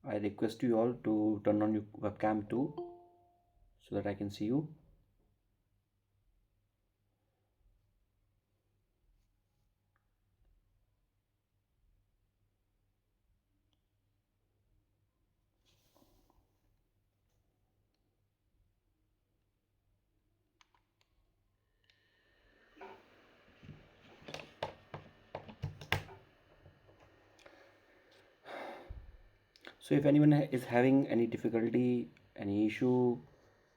I request you all to turn on your webcam too so that I can see you. So if anyone is having any difficulty, any issue,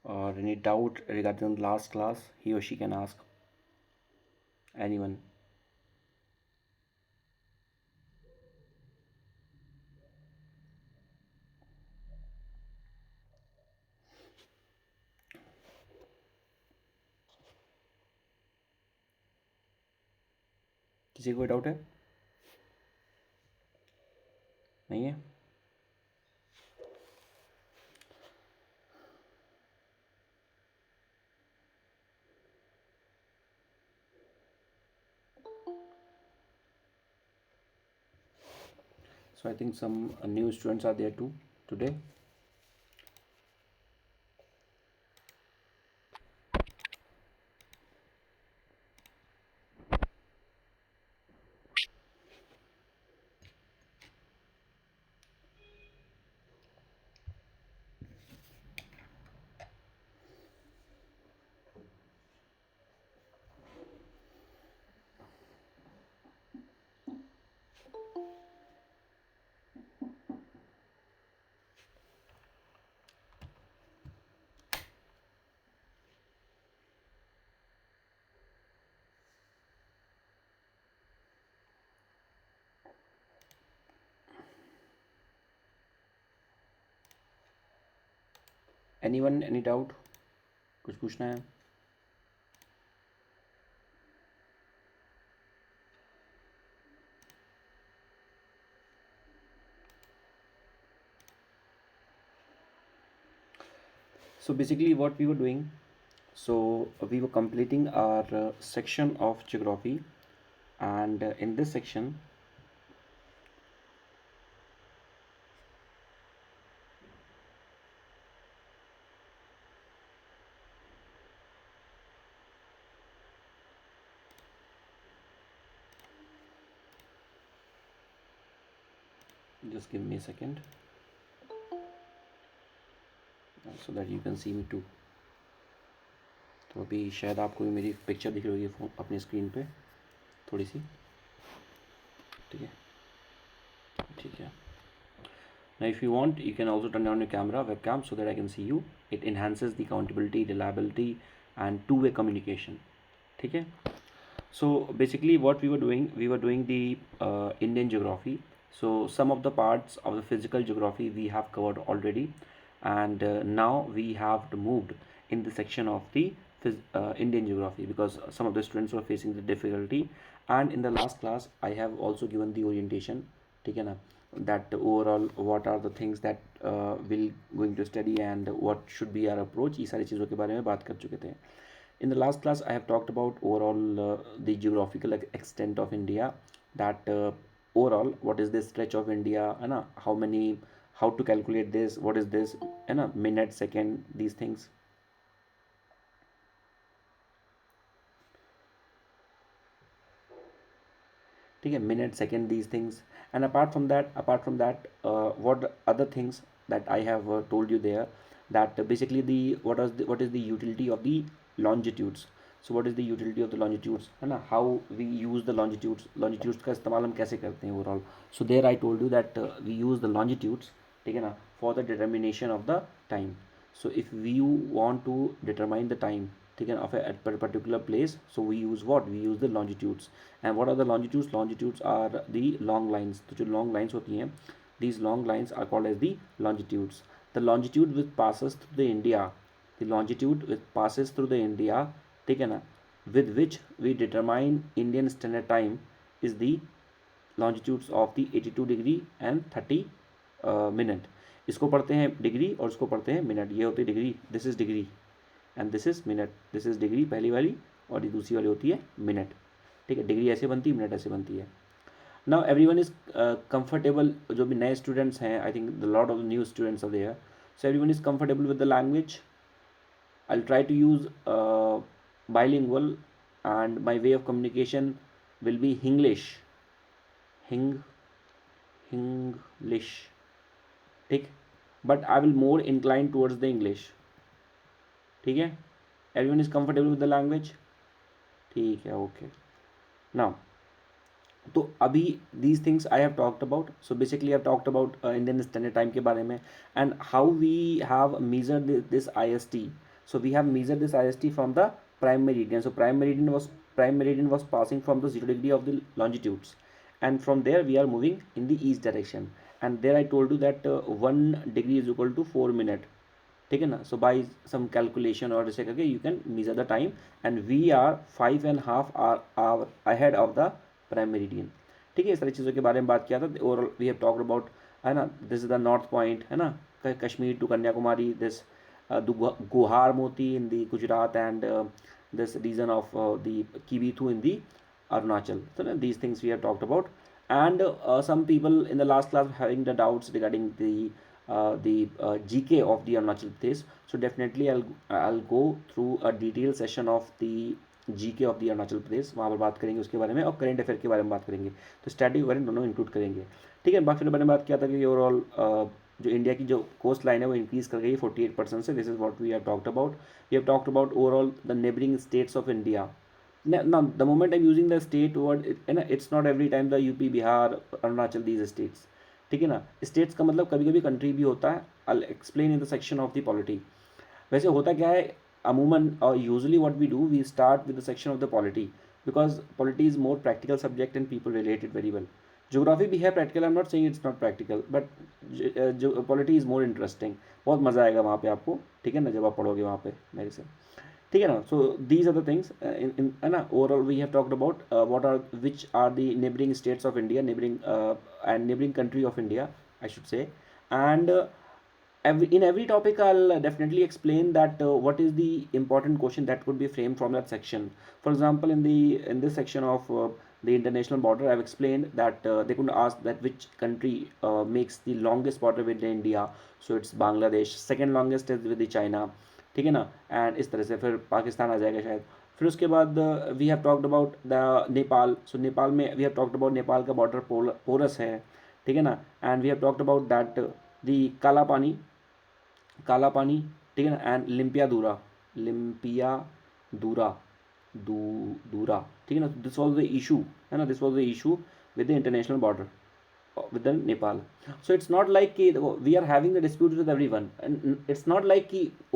or any doubt regarding the last class, he or she can ask anyone. किसी को कोई doubt है? नहीं है? So I think some new students are there too today. Anyone, any doubt? कुछ पूछना है? So basically what we were doing, so we were completing our section of geography, and in this section, just give me a second so that you can see me too. तो अभी शायद आपको भी मेरी picture दिख रही होगी अपनी स्क्रीन पे थोड़ी सी. ठीक है, ठीक है. Now if you want, you can also turn on your camera webcam so that I can see you. It enhances the accountability, reliability and two-way communication. ठीक है. So basically what we were doing the Indian geography. So some of the parts of the physical geography we have covered already, and now we have moved in the section of the Indian geography because some of the students were facing the difficulty, and in the last class I have also given the orientation. ठीक है ना, that overall what are the things that we'll going to study and what should be our approach, ये सारी चीज़ों के बारे में बात कर चुके थे. In the last class, I have talked about overall the geographical extent of India. That overall, what is the stretch of India? है ना? How many? How to calculate this? What is this? है ना? Minute, second, these things. ठीक है, minute, second, these things. And apart from that, what other things that I have told you there, that basically the what is the utility of the longitudes. So what is the utility of the longitudes, है ना? How we use the longitudes का इस्तेमाल हम कैसे करते हैं overall. So there I told you that we use the longitudes, ठीक है ना, for the determination of the time. So if you want to determine the time, ठीक है, of a particular place, so we use what, we use the longitudes. And what are the longitudes are the long lines. तो जो long lines होती हैं, these long lines are called as the longitudes. The longitude which passes through the India, the longitude which passes through the India, ठीक है ना, with which we determine Indian standard time is the longitudes of the 82 degree and 30 minute. इसको पढ़ते हैं degree और इसको पढ़ते हैं मिनट. ये होती है degree, this is degree and this is minute. This is degree पहली वाली और ये दूसरी वाली होती है मिनट. ठीक है, डिग्री ऐसे बनती है, मिनट ऐसे बनती है. नाउ एवरीवन इज कंफर्टेबल, जो भी नए स्टूडेंट्स हैं, I think the lot of new students are there, so everyone is comfortable with the language. I'll try to use bilingual, and my way of communication will be Hinglish. Hinglish. ठीक, but I will more incline towards the English. ठीक है, everyone is comfortable with the language. ठीक है, okay. Now, तो अभी these things I have talked about. So basically I have talked about Indian Standard Time के बारे में, and how we have measured this IST. So we have measured this IST from the prime meridian. So prime meridian was passing from the 0 degree of the longitudes, and from there we are moving in the east direction. And there I told you that 1 degree is equal to 4 minutes. ठीक है ना. So by some calculation और ऐसे करके you can measure the time, and we are 5.5 hour ahead of the prime meridian. ठीक है, इस सारी चीज़ों के बारे में बात किया था. Overall we have talked about, है ना, this is the north point, है ना, Kashmir to Kanyakumari, this Guhar Moti in the Gujarat, and this region of the Kibithu in the Arunachal. So these things we have talked about, and some people in the last class having the doubts regarding the GK of the Arunachal Pradesh. So definitely I'll go through a detailed session of the GK of the Arunachal Pradesh. वहाँ पर बात करेंगे उसके बारे में, और current affair के बारे में बात करेंगे. तो स्टैटिक करेंट दोनों इंक्लूड करेंगे. ठीक है, बाकी बारे में बात किया था कि ओवरऑल जो इंडिया की जो कोस्ट लाइन है वो इंक्रीज कर गई 48% से. This is what we have talked about. We have talked about overall the neighbouring states of India. Now the moment I'm using the state word, it's not every time the UP, Bihar, Arunachal, these states. ठीक है ना. States का मतलब कभी कभी country भी होता है. I'll explain in the section of the polity. वैसे होता क्या है अमूमन, और usually what we do, we start with the section of the polity, because polity is more practical subject and people relate it very well. Geography भी है practical, I am not saying it's not practical, but जो polity is more interesting. बहुत मज़ा आएगा वहाँ पे आपको. ठीक है ना, जब आप पढ़ोगे वहाँ पे मेरे से. ठीक है ना. So these are the things in, है ना. Overall we have talked about what are which are the neighbouring states of India, neighbouring and neighbouring country of India, I should say. And in every topic I'll definitely explain that what is the important question that could be framed from that section. For example, in this section of the international border, I've explained that they could ask that which country makes the longest border with India. So it's Bangladesh. Second longest is with the China. ठीक है ना. And इस तरह से फिर पाकिस्तान आ जाएगा शायद. फिर उसके बाद we have talked about the Nepal. So Nepal में we have talked about Nepal का बॉर्डर पोरस है. ठीक है ना. And we have talked about that the Kala Pani. ठीक है ना. एंड लिम्पियादूरा दूरा. ठीक है ना. दिस वॉज द इशू, है ना. This was the issue with the international border with the Nepal. So it's not like we are having the dispute with everyone, and it's not like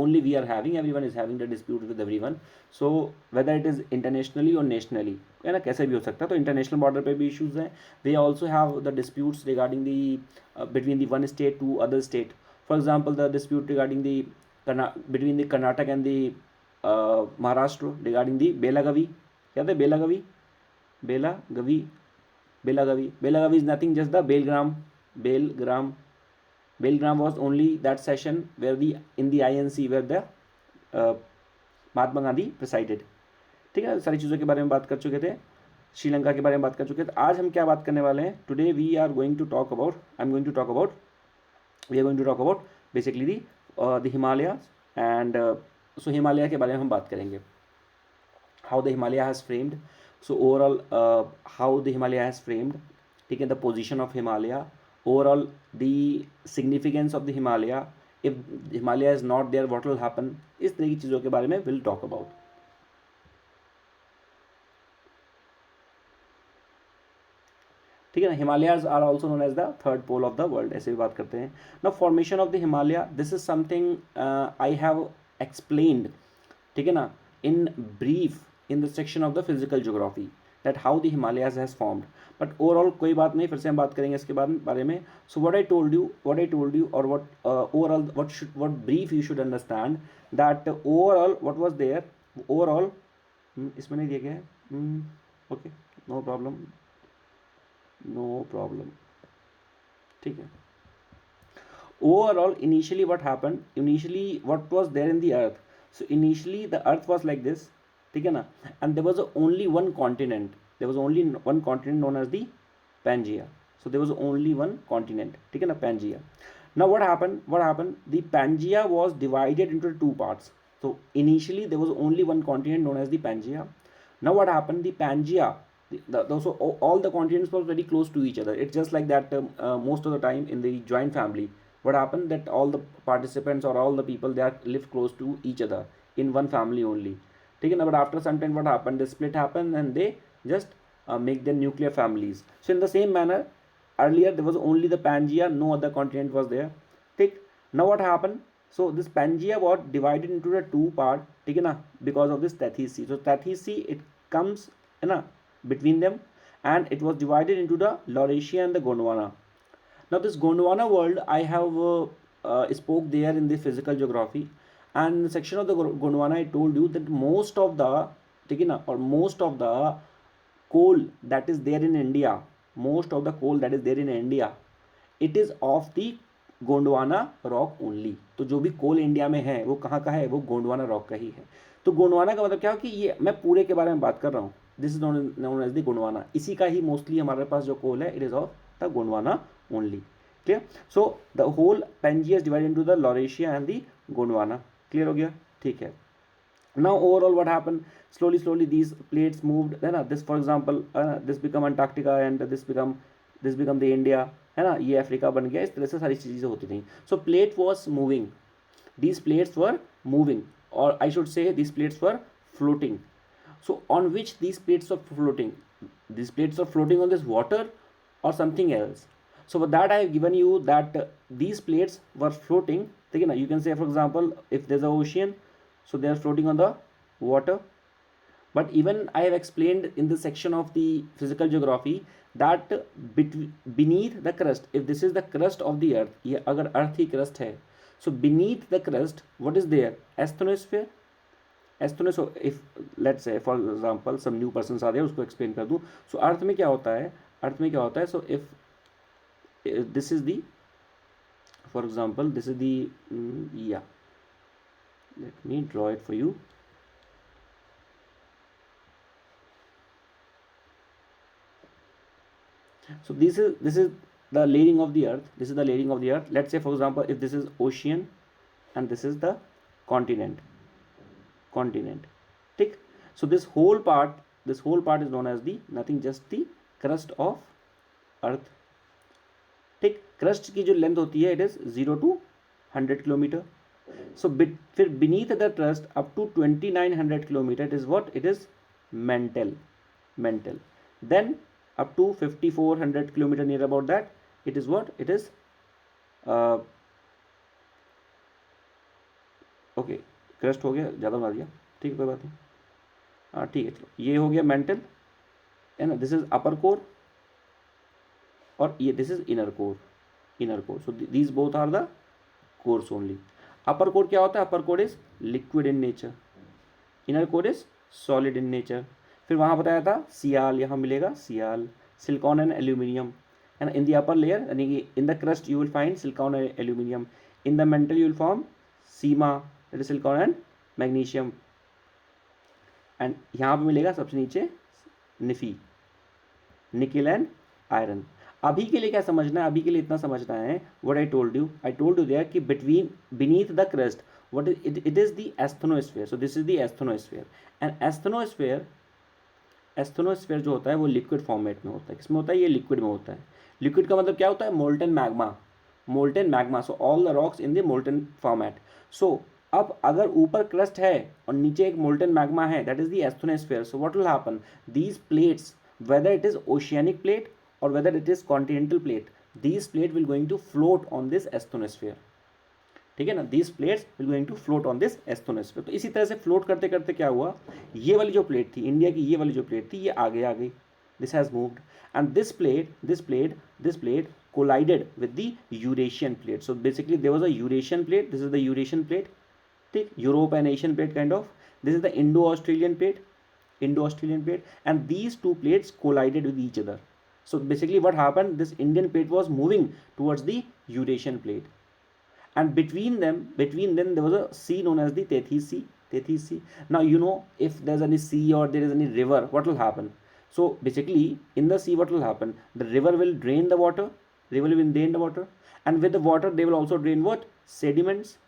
only we are having, everyone is having the dispute with everyone. So whether it is internationally or nationally, है ना, कैसे भी हो सकता है. तो international border पे भी इश्यूज हैं. They also have the disputes regarding the between the one state to other state. For example the dispute regarding the between the Karnataka and the Maharashtra regarding the Belagavi. क्या था Belagavi? Belagavi is nothing, just the Belgram was only that session where in the INC where the Mahatma Gandhi presided. ठीक है, सारी चीज़ों के बारे में बात कर चुके थे. श्रीलंका के बारे में बात कर चुके थे. आज हम क्या बात करने वाले हैं? Today we are going to talk about basically the Himalayas. And so Himalaya के बारे में हम बात करेंगे. How the Himalaya has framed. So overall, how the Himalaya has framed, taken the position of Himalaya, overall the significance of the Himalaya. If the Himalaya is not there, what will happen? इस तरह की चीज़ों के बारे में we'll talk about. ठीक है ना. Himalayas are also known as the third pole of the world. ऐसे भी बात करते हैं. Now formation of the Himalaya, this is something I have explained. ठीक है ना, in brief in the section of the physical geography, that how the Himalayas has formed. But overall कोई बात नहीं, फिर से हम बात करेंगे इसके बारे में. So what I told you, or what overall what brief you should understand, that overall what was there, overall इसमें नहीं दिया गया है. Okay, no problem. ठीक है. Overall, initially what happened, what was there in the earth. So initially the earth was like this. ठीक है ना. And there was only one continent known as the Pangea. So there was only one continent, ठीक है ना, Pangea. Now what happened, the Pangea was divided into two parts. So initially there was only one continent known as the Pangea. Now what happened, the Pangea, so all the continents were very close to each other. It's just like that, most of the time in the joint family, what happened, that all the participants or all the people, they are live close to each other in one family only, ठीक है ना. But after some time what happened, the split happened and they just make their nuclear families. So in the same manner, earlier there was only the Pangea, no other continent was there, ठीक. Now what happened, so this Pangea was divided into the two part, ठीक है ना, because of this Tethys Sea. So Tethys Sea, it comes, है ना, between them, and it was divided into the Laurasia and the Gondwana. Now this Gondwana world, I have spoke there in the physical geography, and in the section of the Gondwana I told you that most of the, ठीक है ना, or most of the coal that is there in India, most of the coal that is there in India, it is of the Gondwana rock only. तो जो भी कोल India में है वो कहाँ का है, वो गोंडवाना रॉक का ही है. तो गोंडवाना का मतलब क्या हो कि ये मैं पूरे के बारे में बात कर रहा हूँ, this is known as the Gondwana. इसी का ही मोस्टली हमारे पास जो कोल है, it is of the Gondwana only. Clear. So the whole Pangea is divided into the Laurasia and the Gondwana. Clear हो गया, ठीक है. Now overall what happened, slowly these plates moved, है ना. This for example, this become Antarctica and this become the India, है ना, ये Africa बन गया. इस तरह से सारी चीज़ें होती थी. So plate was moving, these plates were moving, or I should say these plates were floating. So on which these plates were floating, these plates are floating on this water or something else. So for that I have given you that these plates were floating, ठीक है ना. You can say for example, if there's an ocean, so they are floating on the water. But even I have explained in the section of the physical geography that beneath the crust, if this is the crust of the earth, ये अगर अर्थ की crust है, so beneath the crust what is there, asthenosphere. asthenosphere, if let's say for example some new persons are there, उसको explain कर दूँ. So अर्थ में क्या होता है, अर्थ में क्या होता है, so if this is the, for example this is the yeah, let me draw it for you. So this is the layering of the earth, this is the layering of the earth. Let's say for example if this is ocean and this is the continent, ठीक. So this whole part is known as the nothing, just the crust of earth, ठीक. crust की जो length होती है, it is 0 to 100 kilometre. So फिर beneath the crust up to 2900 kilometer, it is what, it is mantle. Then up to 5400 kilometer, near about that, it is what, it is okay. Crust हो गया, ज़्यादा बना दिया, ठीक है, कोई बात नहीं. हाँ ठीक है, चलो ये हो गया मेंटल, है ना. दिस इज अपर कोर और ये this is inner core. So these both are the cores only. Upper core क्या होता है, upper core is liquid in nature, inner core is solid in nature. फिर वहाँ बताया था सियाल, यहाँ मिलेगा सियाल, सिलिकॉन एंड एल्यूमिनियम, है ना. इन द अपर लेयर, यानी कि in the crust you will find silicon and aluminium. In the mental you will form Seema, that is silicon and magnesium. And यहाँ पे मिलेगा सबसे नीचे निफी, निकल एंड आयरन. अभी के लिए क्या समझना है, अभी के लिए इतना समझना है, what I told you there कि beneath the crust what is it is the asthenosphere. So this is the asthenosphere. And asthenosphere जो होता है वो लिक्विड फॉर्मेट में होता है. किसमें होता है, ये लिक्विड में होता है. लिक्विड का मतलब क्या होता है, molten magma. So all the rocks in the molten format. So अब अगर ऊपर क्रस्ट है और नीचे एक मोल्टन मैग्मा है, that is the asthenosphere. So what will happen, these plates, whether it is oceanic plate or whether it is continental plate, these plate will going to float on this asthenosphere, ठीक है ना. these plates will going to float on this asthenosphere. तो इसी तरह से float करते करते क्या हुआ, ये वाली जो प्लेट थी इंडिया की, ये वाली जो प्लेट थी, ये आगे आ गई, this has moved, and this plate collided with the Eurasian plate. So basically there was a Eurasian plate, this is the Eurasian plate, ठीक, Europe and Asian plate kind of. This is the Indo-Australian plate, and these two plates collided with each other. So basically what happened, this Indian plate was moving towards the Eurasian plate, and between them there was a sea known as the Tethys Sea. Now you know, if there's any sea or there is any river, what will happen? So basically in the sea what will happen, the river will drain the water, and with the water they will also drain what, sediments.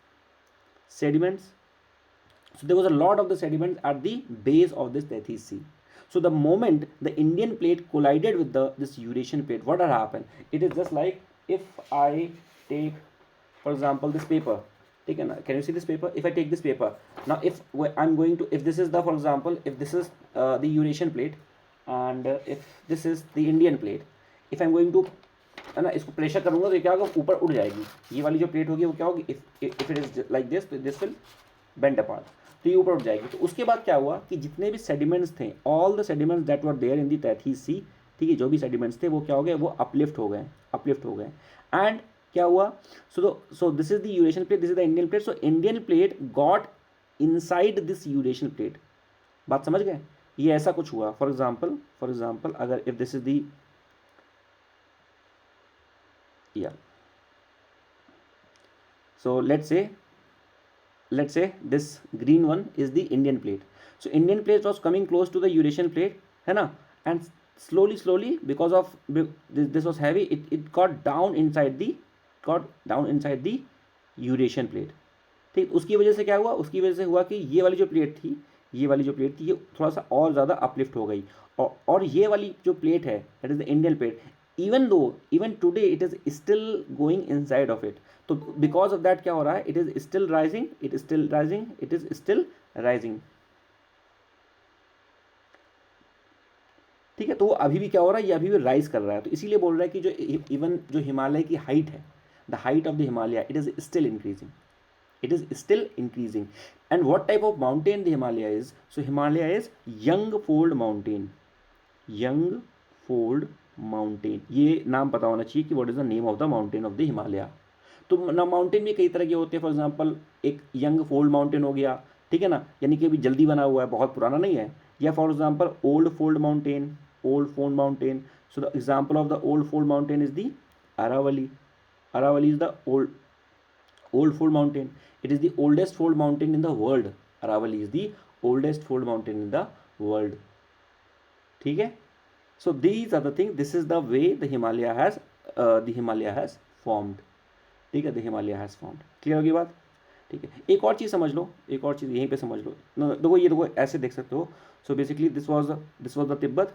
So there was a lot of the sediments at the base of this Tethys Sea. So the moment the Indian plate collided with this Eurasian plate, what had happened, it is just like if I take, for example, this paper. Can you see this paper? If I take this paper, now if I'm going to, if this is the, for example, if this is the Eurasian plate, and if this is the Indian plate, if I'm going to, है ना, इसको pressure करूंगा तो ये क्या होगा, ऊपर उड़ जाएगी. ये वाली जो प्लेट होगी वो क्या होगी, if it is like this, this will bend apart, तो ये ऊपर उठ जाएगी. तो उसके बाद क्या हुआ कि जितने भी सेडिमेंट्स थे, all the sediments that were there in the Tethys sea, ठीक है, जो भी सेडिमेंट्स थे वो क्या हो गए, वो अपलिफ्ट हो गए. एंड क्या हुआ, सो this is the Eurasian plate, this is the Indian plate. So Indian plate got inside this Eurasian plate. बात समझ गए, ये ऐसा कुछ हुआ. फॉर एग्जाम्पल अगर if this is the, yeah, so let's say this green one is the Indian plate. So Indian plate was coming close to the Eurasian plate, है ना, and slowly because of this was heavy, it got down inside the Eurasian plate. ठीक, उसकी वजह से क्या हुआ, उसकी वजह से हुआ कि ये वाली जो प्लेट थी ये थोड़ा सा और ज़्यादा अपलिफ्ट हो गई, और ये वाली जो प्लेट है, that is the Indian plate, even today it is still going inside of it. तो because of that क्या हो रहा है, it is still rising. ठीक है, तो वो अभी भी क्या हो रहा है, ये अभी भी राइज कर रहा है. तो इसीलिए बोल रहा है कि जो इवन जो हिमालय की हाइट है, the height of the Himalaya, it is still increasing. And what type of mountain the Himalaya is, so Himalaya is young fold mountain. ये नाम पता होना चाहिए कि what is the name of the mountain of the Himalaya. तो ना माउंटेन भी कई तरह के होते हैं. फॉर एग्जांपल एक यंग फोल्ड माउंटेन हो गया, ठीक है ना, यानी कि अभी जल्दी बना हुआ है, बहुत पुराना नहीं है. या for example old fold mountain. So the example of the old fold mountain is the Aravalli is the old fold mountain. It is the oldest fold mountain in the world. Aravalli is the oldest fold mountain in the world. ठीक है. So these are the things. This is the way the Himalaya has formed. ठीक है, the Himalaya has formed. Clear होगी बात. ठीक है, एक और चीज़ समझ लो, यहीं पे समझ लो. देखो ऐसे देख सकते हो. So basically this was the Tibet.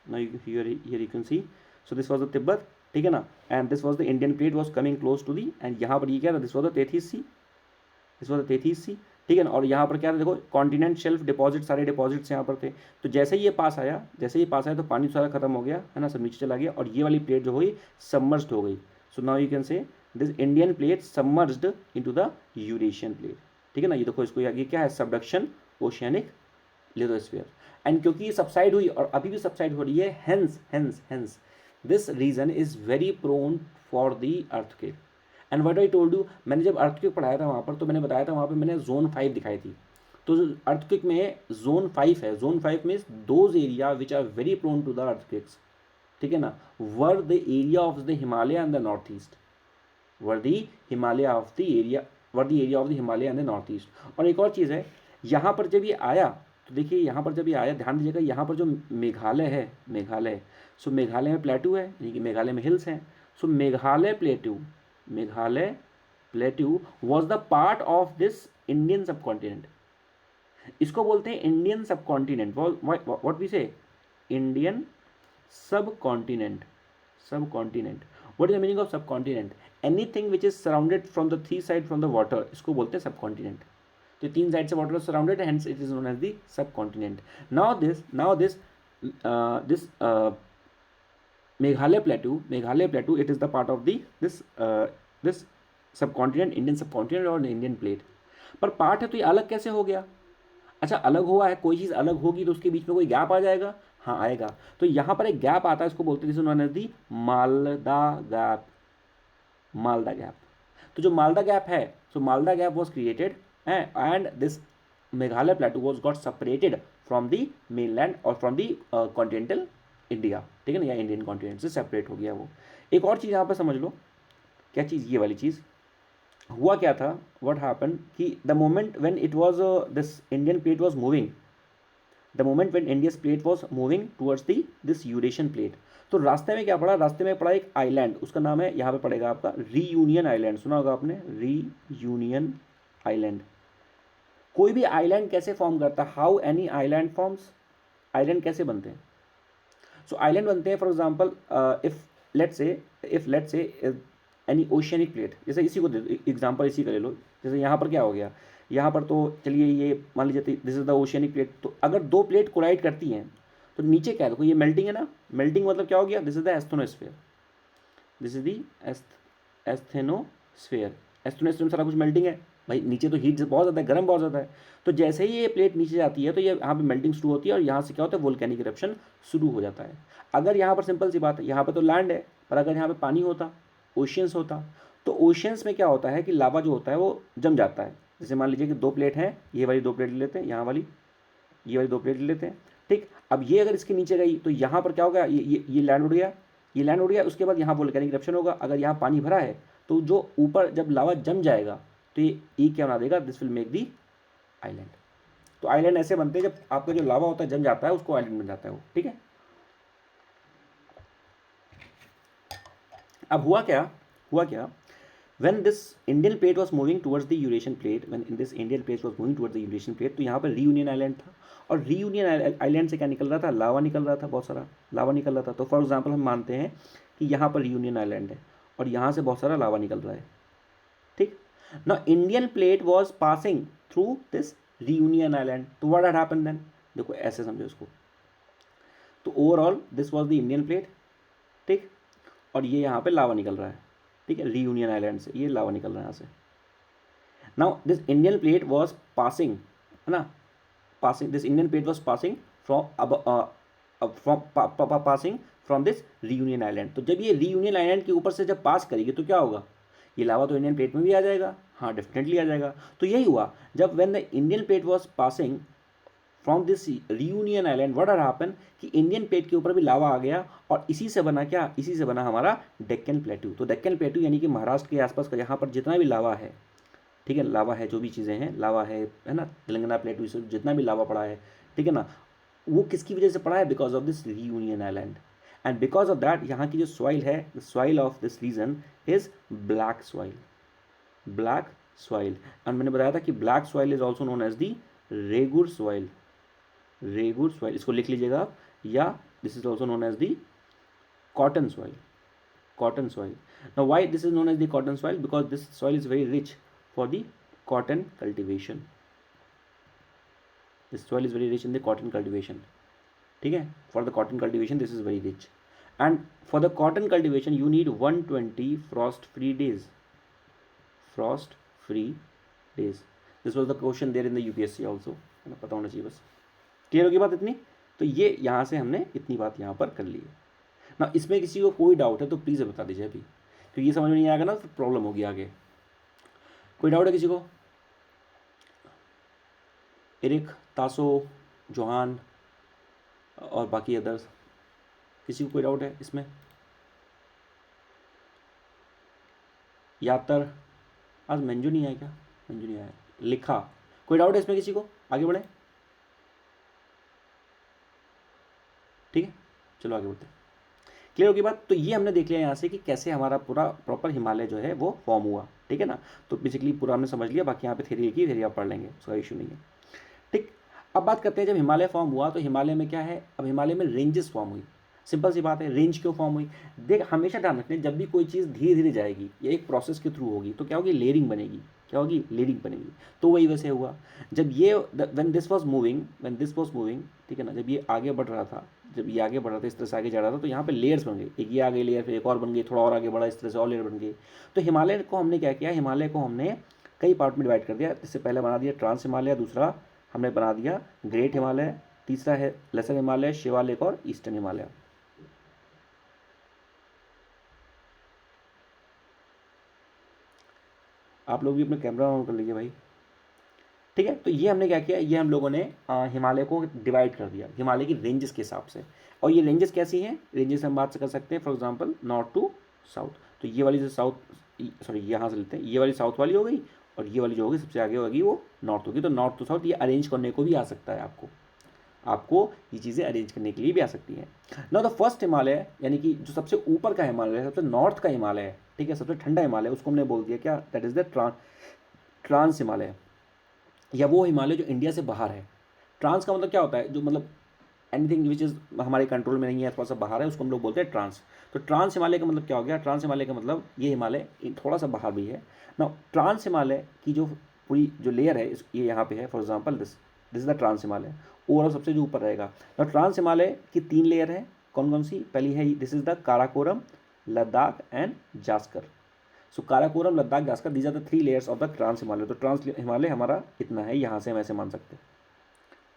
Now here you can see. So this was the Tibet. ठीक है ना, and this was the Indian plate was coming close to the, एंड यहाँ पर ये क्या था, this was the Tethys sea. ठीक है ना, और यहाँ पर क्या था, देखो कॉन्टिनेंट शेल्फ डिपॉजिट, सारे डिपॉजिट्स यहाँ पर थे. तो जैसे ही ये पास आया तो पानी सारा खत्म हो गया, है ना, सब नीचे चला गया, और ये वाली प्लेट जो हुई सबमर्ज्ड हो गई. So now you can say this Indian plate submerged into the Eurasian plate. ठीक है ना, ये देखो, इसको ये क्या है, सबडक्शन ओशियानिक लिथोस्फीयर. एंड क्योंकि ये सबसाइड हुई और अभी भी सबसाइड हो रही है, hence this region is very prone for the earthquake. And what I told you, मैंने जब earthquake पढ़ाया था वहाँ पर, तो मैंने बताया था वहाँ पे मैंने zone 5 दिखाई थी. तो earthquake में zone 5 है. zone 5 में those area which are very prone to the earthquakes, ठीक है ना, were the area of the Himalaya and the northeast. were the area of the Himalaya and the northeast. और एक और चीज़ है, यहाँ पर जब ये आया, तो देखिए यहाँ पर जब ये आया, ध्यान दीजिएगा, यहाँ पर जो मेघालय है, सो मेघालय में प्लेटू है, यानी कि मेघालय में हिल्स हैं. So Meghalaya plateau was the part of this Indian subcontinent. इसको बोलते हैं Indian subcontinent. What we say, Indian subcontinent. What is the meaning of subcontinent? Anything which is surrounded from the three side from the water, इसको बोलते हैं subcontinent. तो तीन side से water surrounded, hence it is known as the subcontinent. Now this Meghalaya plateau, it is the part of this subcontinent, Indian subcontinent और Indian plate. पर part है तो ये अलग कैसे हो गया? अच्छा, अलग हुआ है, कोई चीज़ अलग होगी तो उसके बीच में कोई गैप आ जाएगा. हाँ आएगा. तो यहाँ पर एक गैप आता है, इसको बोलते हैं known as the Malda gap. तो जो मालदा गैप है, so Malda gap was created and this Meghalaya plateau was got separated from the mainland और फ्रॉम द कॉन्टिनेंटल इंडिया. ठीक है ना, या इंडियन कॉन्टिनेंट से सेपरेट हो गया वो. एक और चीज़ यहाँ पर समझ लो, क्या चीज़, ये वाली चीज़. हुआ क्या था, व्हाट हैपन कि the moment when it was this Indian plate was moving, the moment when Indians plate was moving towards the this Eurasian plate. तो रास्ते में क्या पड़ा, रास्ते में पड़ा एक आइलैंड, उसका नाम है, यहाँ पे पड़ेगा आपका रीयूनियन आइलैंड, सुना होगा आपने, रीयूनियन आइलैंड। कोई भी आइलैंड कैसे फॉर्म करता है, how any island forms, island कैसे बनते हैं। सो आइलैंड बनते हैं for example if let's say any oceanic plate, जैसे इसी को एग्जांपल इसी का ले लो, जैसे यहाँ पर क्या हो गया, यहाँ पर तो चलिए ये मान लीजिए this is the oceanic plate, तो अगर दो प्लेट कोलाइड करती हैं तो नीचे क्या है, देखो ये मेल्टिंग है ना, मेल्टिंग मतलब क्या हो गया, this is the asthenosphere, this is the asthenosphere, asthenosphere में सारा कुछ मेल्टिंग है भाई, नीचे तो हीट बहुत ज़्यादा है, गर्म बहुत ज़्यादा है, तो जैसे ही ये प्लेट नीचे जाती है तो ये यहाँ पे मेल्टिंग शुरू होती है और यहाँ से क्या होता है, वोल्केनिक इरप्शन शुरू हो जाता है। अगर यहाँ पर सिंपल सी बात है, यहाँ पर तो लैंड है, पर अगर यहाँ पे पानी होता, ओशियंस होता, तो ओशियंस में क्या होता है कि लावा जो होता है वो जम जाता है। जैसे मान लीजिए कि दो प्लेट हैं, ये वाली दो प्लेट ले लेते हैं, यहाँ वाली, ये वाली दो प्लेट ले लेते हैं, ठीक। अब ये अगर इसके नीचे गई तो यहाँ पर क्या होगा, ये लैंड उड़ गया, ये लैंड उड़ गया, उसके बाद यहाँ वोल्केनिक इरप्शन होगा। अगर यहाँ पानी भरा है तो जो ऊपर जब लावा जम जाएगा तो ये क्या बना देगा, this will make the island. तो आइलैंड ऐसे बनते हैं जब आपका जो लावा होता है जम जाता है, उसको आइलैंड बन जाता है वो, ठीक है। अब हुआ क्या when this Indian plate was moving towards the Eurasian plate, when in this Indian plate was moving towards the Eurasian plate, तो यहाँ पर रीयूनियन आइलैंड था, और रीयूनियन आइलैंड से क्या निकल रहा था, लावा निकल रहा था, बहुत सारा लावा निकल रहा था। तो फॉर एग्जांपल हम मानते हैं कि यहाँ पर रीयूनियन आइलैंड है और यहाँ से बहुत सारा लावा निकल रहा है, ठीक। ना Indian plate was passing through this Reunion island, तो व्हाट हैड हैपेंड देन, देखो ऐसे समझो इसको, तो overall this was the Indian plate, ठीक, और ये यहाँ पे लावा निकल रहा है, ठीक है, रीयूनियन आइलैंड से ये लावा निकल रहा है यहाँ से। Now this Indian plate was passing, है ना, passing, this Indian plate was passing passing from this Reunion island. तो जब ये रीयूनियन आइलैंड के ऊपर से जब पास करेगी तो क्या होगा, ये लावा तो इंडियन प्लेट में भी आ जाएगा, हाँ डेफिनेटली आ जाएगा। तो यही हुआ, जब when the Indian plate was passing from this Reunion island, what had happen कि इंडियन प्लेट के ऊपर भी लावा आ गया, और इसी से बना क्या, इसी से बना हमारा डेक्कन प्लेटू। तो डेक्कन प्लेटू यानी कि महाराष्ट्र के आसपास का यहाँ पर जितना भी लावा है, ठीक है, लावा है, जो भी चीज़ें हैं, लावा है ना, तेलंगाना प्लेटू से जितना भी लावा पड़ा है, ठीक है ना, वो किसकी वजह से पड़ा है, because of this Reunion island. And because of that यहाँ की जो सॉइल है, the soil of this region is black soil, black soil. And मैंने बताया था कि black soil is also known as the regur soil, regur soil, इसको लिख लीजिएगा आप, या this is also known as the cotton soil, cotton soil. Now why this is known as the cotton soil, because this soil is very rich for the cotton cultivation, this soil is very rich in the cotton cultivation, ठीक है, for the cotton cultivation this is very rich. And for the cotton cultivation you need 120 frost free days, frost free days, this was the question there in the UPSC also, है ना, पता होना चाहिए बस। Clear होगी बात इतनी, तो ये यहाँ से हमने इतनी बात यहाँ पर कर ली है ना। इसमें किसी को कोई डाउट है तो प्लीज़ बता दीजिए अभी, क्योंकि ये समझ में नहीं आएगा ना फिर प्रॉब्लम होगी आगे। कोई डाउट है किसी को, एरिक, तासो, जोहान और बाकी अदर्स, किसी को कोई डाउट है इसमें, यातर, आज मंजू नहीं आया क्या, मंजू नहीं आया, लिखा, कोई डाउट है इसमें किसी को, आगे बढ़े, ठीक है, चलो आगे बढ़ते हैं। क्लियर होगी बात। तो ये हमने देख लिया यहाँ से कि कैसे हमारा पूरा प्रॉपर हिमालय जो है वो फॉर्म हुआ, ठीक है ना। तो बेसिकली पूरा हमने समझ लिया, बाकी यहाँ पे थ्योरी की, थ्योरी आप पढ़ लेंगे, उसका इशू नहीं है, ठीक। अब बात करते हैं जब हिमालय फॉर्म हुआ तो हिमालय में क्या है, अब हिमालय में रेंजेस फॉर्म हुई। सिंपल सी बात है, रेंज क्यों फॉर्म हुई, देख हमेशा ध्यान रखना, जब भी कोई चीज़ धीरे धीरे जाएगी या एक प्रोसेस के थ्रू होगी तो क्या होगी, लेयरिंग बनेगी, क्या होगी, लेयरिंग बनेगी। तो वही वैसे हुआ, जब ये व्हेन दिस वाज मूविंग, ठीक है ना, जब ये आगे बढ़ रहा था, जब ये आगे बढ़ रहा था, इस तरह से आगे जा रहा था, तो यहाँ पे लेयर्स बन गई, एक ये आ गई लेयर, फिर एक और बन गई, थोड़ा और आगे बढ़ा, इस तरह से और लेयर बन गई। तो हिमालय को हमने क्या किया, हिमालय को हमने कई पार्ट में डिवाइड कर दिया। इससे पहले बना दिया ट्रांस हिमालय, दूसरा हमने बना दिया ग्रेट हिमालय, तीसरा है लेसर हिमालय, शिवालिक और ईस्टर्न हिमालय। आप लोग भी अपना कैमरा ऑन कर लीजिए भाई, ठीक है। तो ये हमने क्या किया, ये हम लोगों ने हिमालय को डिवाइड कर दिया हिमालय की रेंजेस के हिसाब से। और ये रेंजेस कैसी हैं, रेंजेस हम बात कर सकते हैं for example north to south. तो ये वाली जो साउथ, सॉरी यहाँ से लेते हैं, ये वाली साउथ वाली हो गई, और ये वाली जो होगी सबसे आगे होगी वो नॉर्थ होगी। तो नॉर्थ टू साउथ ये अरेंज करने को भी आ सकता है आपको, आपको ये चीज़ें अरेंज करने के लिए भी आ सकती हैं। नाउ द फर्स्ट हिमालय, यानी कि जो सबसे ऊपर का हिमालय है, सबसे नॉर्थ का हिमालय है, ठीक है, सबसे ठंडा हिमालय, उसको हमने बोल दिया क्या, that is the trans Himalaya, या वो हिमालय जो इंडिया से बाहर है। ट्रांस का मतलब क्या होता है, जो मतलब एनीथिंग विच इज़ हमारे कंट्रोल में नहीं है, थोड़ा सा बाहर है, उसको हम लोग बोलते हैं ट्रांस। तो ट्रांस हिमालय का मतलब क्या हो गया, ट्रांस हिमालय का मतलब ये हिमालय थोड़ा सा बाहर भी है ना। ट्रांस हिमालय की जो पूरी जो लेयर है ये यहाँ पे है, for example this this is the trans Himalaya, overall सबसे जो ऊपर रहेगा। तो ट्रांस हिमालय की 3 लेयर है, कौन कौन सी, पहली है this is the Karakoram, Ladakh and Zanskar. So Karakoram, Ladakh, Zanskar, these are the 3 layers of the trans Himalaya. तो ट्रांस हिमालय हमारा इतना है, यहाँ से हम ऐसे मान सकते हैं,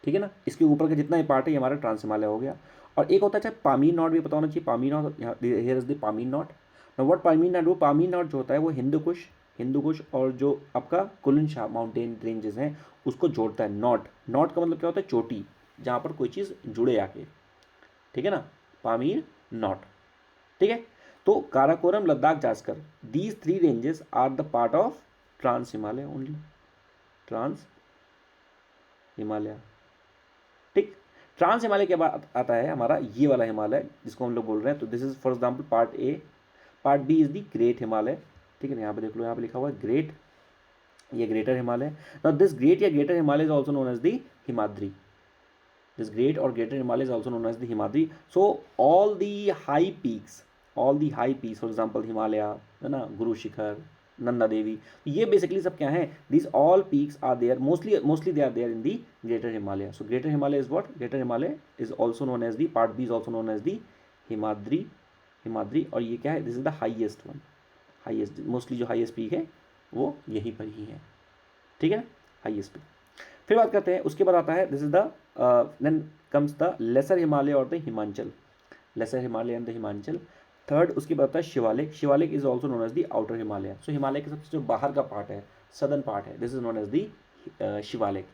ठीक है ना। इसके ऊपर का जितना ही पार्ट है ये हमारा ट्रांस हिमालय हो गया। और एक होता है चाहे पामीर नॉट भी पता होना चाहिए, Pamir not, here is the Pamir not. Now what Pamir not, वो पामीर नॉट जो होता है वो हिंदू कुश और जो आपका कुलन शाह माउंटेन रेंजेस हैं उसको जोड़ता है। नॉट, नॉट का मतलब क्या होता है, चोटी, जहाँ पर कोई चीज़ जुड़े आके, ठीक है ना, पामीर नॉट, ठीक है। तो Karakoram, Ladakh, Zanskar, these 3 ranges are the part of trans Himalaya only, trans Himalaya, ठीक। ट्रांस हिमालय के बाद आता है हमारा ये वाला हिमालय जिसको हम लोग बोल रहे हैं। तो this is for example part A, part B is the great Himalaya, ठीक है ना। यहाँ पे देख लो, यहाँ पे लिखा हुआ है ग्रेट, ये greater Himalaya. Now this great या greater Himalaya is also known as the Himadri, this great और greater Himalaya is also known as the Himadri. So all the high peaks, for example Himalaya, है ना, गुरु शिखर, नंदा देवी, ये बेसिकली सब क्या है, this all peaks are there, mostly they are there in the greater Himalaya. So greater Himalaya is what, greater Himalaya is also known as the, part B is also known as the Himadri. और ये क्या है, this is the highest one, highest, mostly जो highest peak है वो यहीं पर ही है, ठीक है ना, हाईएस्ट पीक। फिर बात करते हैं, उसके बाद आता है this is the then comes the lesser Himalaya और the Himachal, lesser Himalaya and the Himachal. Third उसके बाद आता है Shivalik, Shivalik is also known as the outer Himalaya. So Himalaya के सबसे जो बाहर का पार्ट है, सदर्न पार्ट है, this is known as the Shivalik,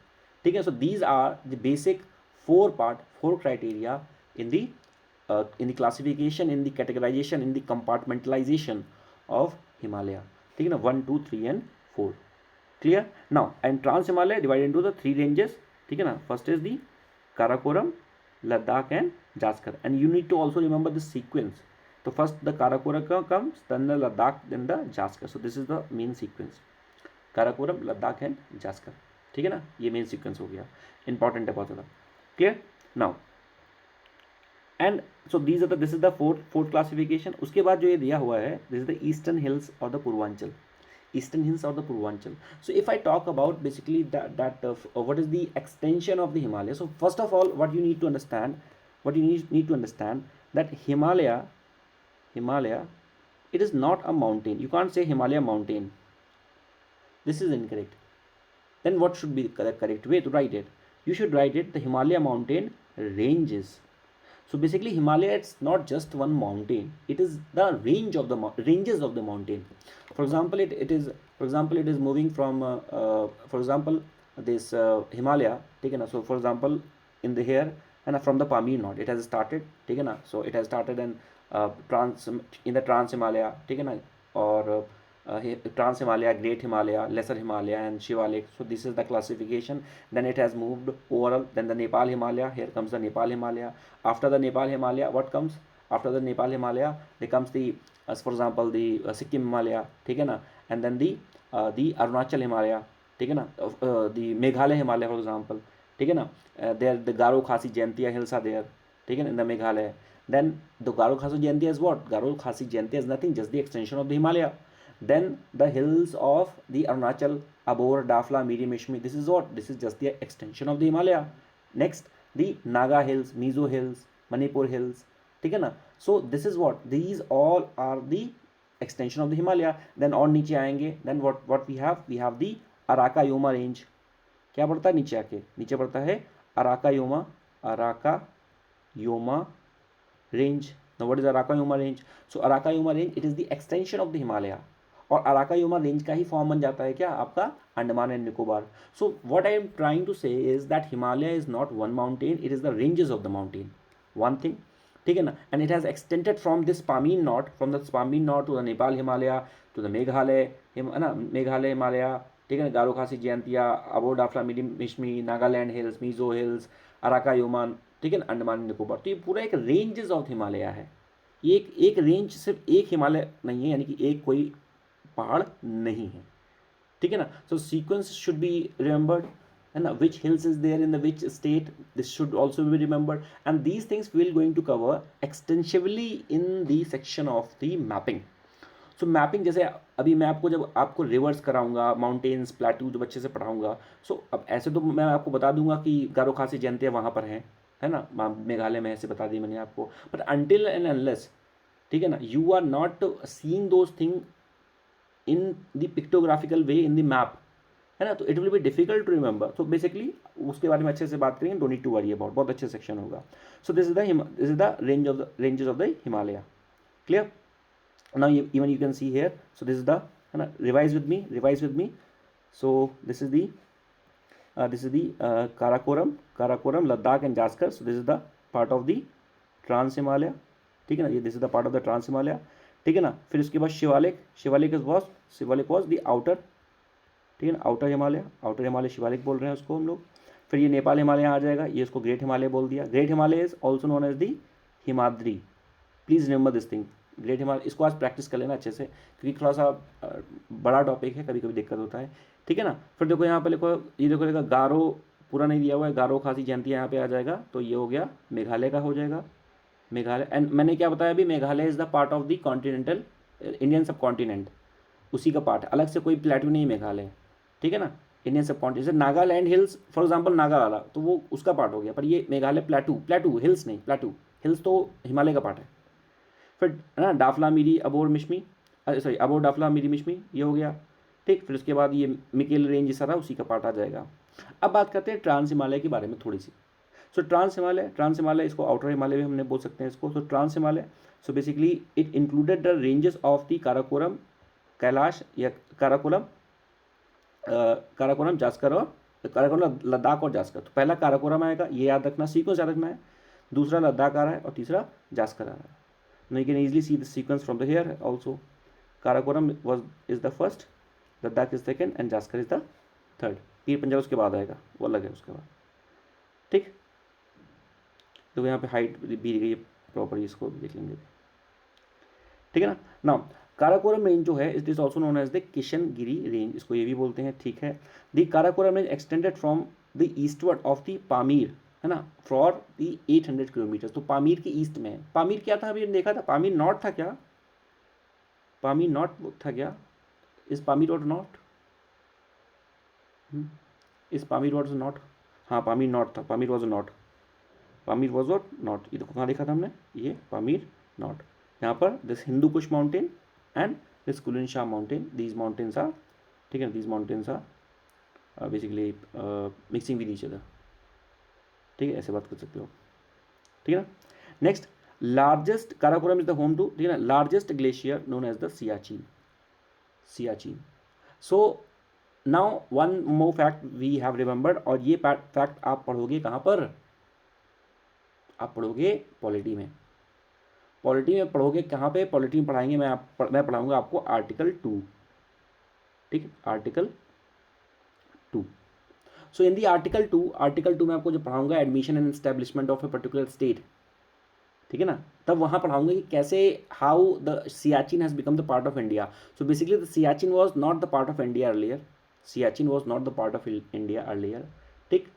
ठीक है। So these are the basic 4 criteria in the classification, in the categorization, in the compartmentalisation of Himalaya, ठीक है ना, 1, 2, 3 and 4, clear. Now and trans Himalaya divided into the 3 ranges, ठीक है ना। First is the Karakoram, Ladakh and Zanskar, and you need to also remember this sequence. तो first the Karakoram comes, then the Ladakh, then the Zanskar. So this is the main sequence, Karakoram, Ladakh and Zanskar, ठीक है ना, ये main sequence हो गया, इंपॉर्टेंट है बहुत ज़्यादा, clear. Now and so these are the, this is the fourth classification. उसके बाद जो ये दिया हुआ है, this is the eastern hills और the Purvanchal, eastern hills or the Purvanchal. So if I talk about basically that what is the extension of the Himalaya. So first of all, what you need to understand, that Himalaya, it is not a mountain. You can't say Himalaya mountain. This is incorrect. Then what should be the correct way to write it? You should write it the Himalaya mountain ranges. So basically Himalaya, it's not just one mountain, it is the ranges of the mountain. For example, it is moving from for example this Himalaya, ठीक है ना। So for example in the here and from the Pamir Node it has started, ठीक है ना। So it has started in trans Himalaya, ठीक है ना, और trans Himalaya, great Himalaya, lesser Himalaya and Shivalik. So this is the classification. Then it has moved overall, then the Nepal Himalaya, here comes the Nepal Himalaya. After the Nepal Himalaya, what comes after the Nepal Himalaya? There comes the as for example the Sikkim Himalaya, ठीक है ना, and then the Arunachal Himalaya, ठीक है ना, the Meghalaya Himalaya for example, ठीक है ना, there the Garo Khasi Jaintia hills are there, ठीक है ना, in the Meghalaya. Then the Garo Khasi Jaintia is what? Garo Khasi Jaintia is nothing, just the extension of the Himalaya. Then the hills of the Arunachal, Abor, Dafla, Miri, Mishmi, this is what? This is just the extension of the Himalaya. Next, the Naga hills, Mizo hills, Manipur hills, ठीक है ना. So this is what? These all are the extension of the Himalaya. Then और नीचे आएंगे, then what we have? We have the Araka-Yoma range. क्या पड़ता है नीचे आके? नीचे पड़ता है Araka-Yoma range. Now what is Araka-Yoma range? So Araka-Yoma range, it is the extension of the Himalaya. और अराका-योमा रेंज का ही फॉर्म बन जाता है क्या आपका Andaman and Nicobar. So what I am trying to say is that Himalaya is not one mountain, it is the ranges of the mountain, one thing, ठीक है ना. And it has extended from this Pamir knot, from the Pamir knot to the Nepal Himalaya, to the Meghalaya, है ना, मेघालय हिमालय, ठीक है ना, Garo Khasi Jaintia, Abor Dafla Mishmi, Nagaland hills, Mizo hills, अराकायोमान, ठीक है ना, अंडमान निकोबार। तो ये पूरा एक रेंजेस ऑफ हिमालय है। ये एक रेंज, सिर्फ एक हिमालय नहीं है, यानी कि एक कोई पहाड़ नहीं है, ठीक है ना। So sequence should be remembered, है ना, which hills is there in the which state, this should also be remembered, and these things will going to cover extensively in the section of the mapping. So mapping, जैसे अभी मैं आपको जब आपको reverse कराऊंगा, mountains प्लेटू जब अच्छे से पढ़ाऊंगा, सो अब ऐसे तो मैं आपको बता दूंगा कि गारो खासी जयंतियाँ वहाँ पर हैं, है ना, मेघालय में, ऐसे बता दी मैंने आपको, बट अनटिल एंड अनलेस, ठीक है ना, you are not seeing those thing in the pictographical way in the map, है ना, तो it will be difficult to remember. तो बेसिकली उसके बारे में अच्छे से बात करेंगे, don't need to worry about, बहुत अच्छे सेक्शन होगा। So this is the ranges of the Himalaya, clear. Now even you can see here, so this is the, है ना, revise with me, so this is the Karakoram, Ladakh and Jaskar, so this is the part of the Trans Himalaya, ठीक है ना, ये this is the part of the Trans Himalaya, ठीक है ना। फिर उसके बाद शिवालिक was the outer, ठीक है ना, आउटर हिमालय शिवालिक बोल रहे हैं उसको हम लोग। फिर ये नेपाल हिमालय आ जाएगा, ये इसको ग्रेट हिमालय बोल दिया। Great Himalaya is also known as the Himadri, please remember this thing, great Himalaya. इसको आज प्रैक्टिस कर लेना अच्छे से, क्योंकि थोड़ा सा बड़ा टॉपिक है, कभी कभी दिक्कत होता है, ठीक है ना। फिर देखो यहाँ पे लिखो, ये देखो लिखा गारो, पूरा नहीं दिया हुआ है, गारो खासी जयंती यहाँ पे आ जाएगा, तो ये हो गया मेघालय का हो जाएगा, मेघालय। एंड मैंने क्या बताया अभी, Meghalaya is the part of the continental Indian सब कॉन्टिनेंट, उसी का पार्ट है, अलग से कोई प्लेटू नहीं मेघालय, ठीक है ना। इंडियन सब कॉन्टिनेंट, जैसे नागालैंड हिल्स फॉर एग्जांपल, नागाला, तो वो उसका पार्ट हो गया, पर ये मेघालय प्लेटू हिल्स नहीं, प्लेटू हिल्स तो हिमालय का पार्ट है। फिर है ना, डाफला मिरी अबोर मिश्मी, सॉरी अबोर डाफला मिरी मिश्मी, ये हो गया, ठीक। फिर उसके बाद ये मिकेल रेंज सारा उसी का पार्ट आ जाएगा। अब बात करते हैं ट्रांस हिमालय के बारे में थोड़ी सी। सो ट्रांस हिमालय, इसको आउटर हिमालय भी हमने बोल सकते हैं इसको। So trans Himalaya, so basically it included the ranges of the Karakoram, Kailash या काराकोरम जास्कर, और काराकोरम लद्दाख और जास्कर। तो पहला काराकोरम आएगा, ये याद रखना, सीक्वेंस याद रखना है। दूसरा लद्दाख आ रहा है और तीसरा जास्कर आ रहा है। Now you can easily see the sequence from the here also. Karakoram is the first, Ladakh is second and Jaskar is the third. पीर पंजाब उसके बाद आएगा, वो अलग है उसके बाद, ठीक। तो यहाँ पे हाइट भी दी गई है प्रॉपर, इसको देख लेंगे, ठीक है ना। नाउ काराकोरम रेंज जो है, it is also known as the Kishangiri range, इसको ये भी बोलते हैं, ठीक है। The Karakoram range extended from the eastward of the Pamir, है ना, फॉर दी 800 किलोमीटर। तो पामीर के ईस्ट में है। पामीर क्या था, अभी देखा था, पामीर नॉर्थ था क्या, पामीर नॉर्थ था क्या, इस पामीर रोड नॉर्थ, इस पामीर रोड नॉर्थ, हाँ पामीर नॉर्थ था, Pamir was north, Pamir was north. ये देखो कहाँ देखा था हमने, ये पामीर नॉर्थ। यहाँ पर this Hindu Kush mountain and this Kunlun Shan mountain, these mountains are, ठीक है, these mountains are basically mixing with each other, ठीक है, ऐसे बात कर सकते हो, ठीक है ना। Next, largest, Karakoram is the home to, ठीक है ना, largest glacier known as the Siachen. So now one more fact we have remembered, और ये फैक्ट आप पढ़ोगे कहाँ पर, आप पढ़ोगे पॉलिटी में पढ़ोगे कहाँ पे, पॉलिटी में पढ़ाएंगे, मैं पढ़ाऊंगा आपको आर्टिकल 2, ठीक, आर्टिकल 2। सो इन दी आर्टिकल 2 में आपको जो पढ़ाऊंगा admission and establishment of a particular state, ठीक है ना, तब वहाँ पढ़ाऊंगा कि कैसे how the Siachen has become the part of India. So basically the Siachen was not the part of India earlier, ठीक।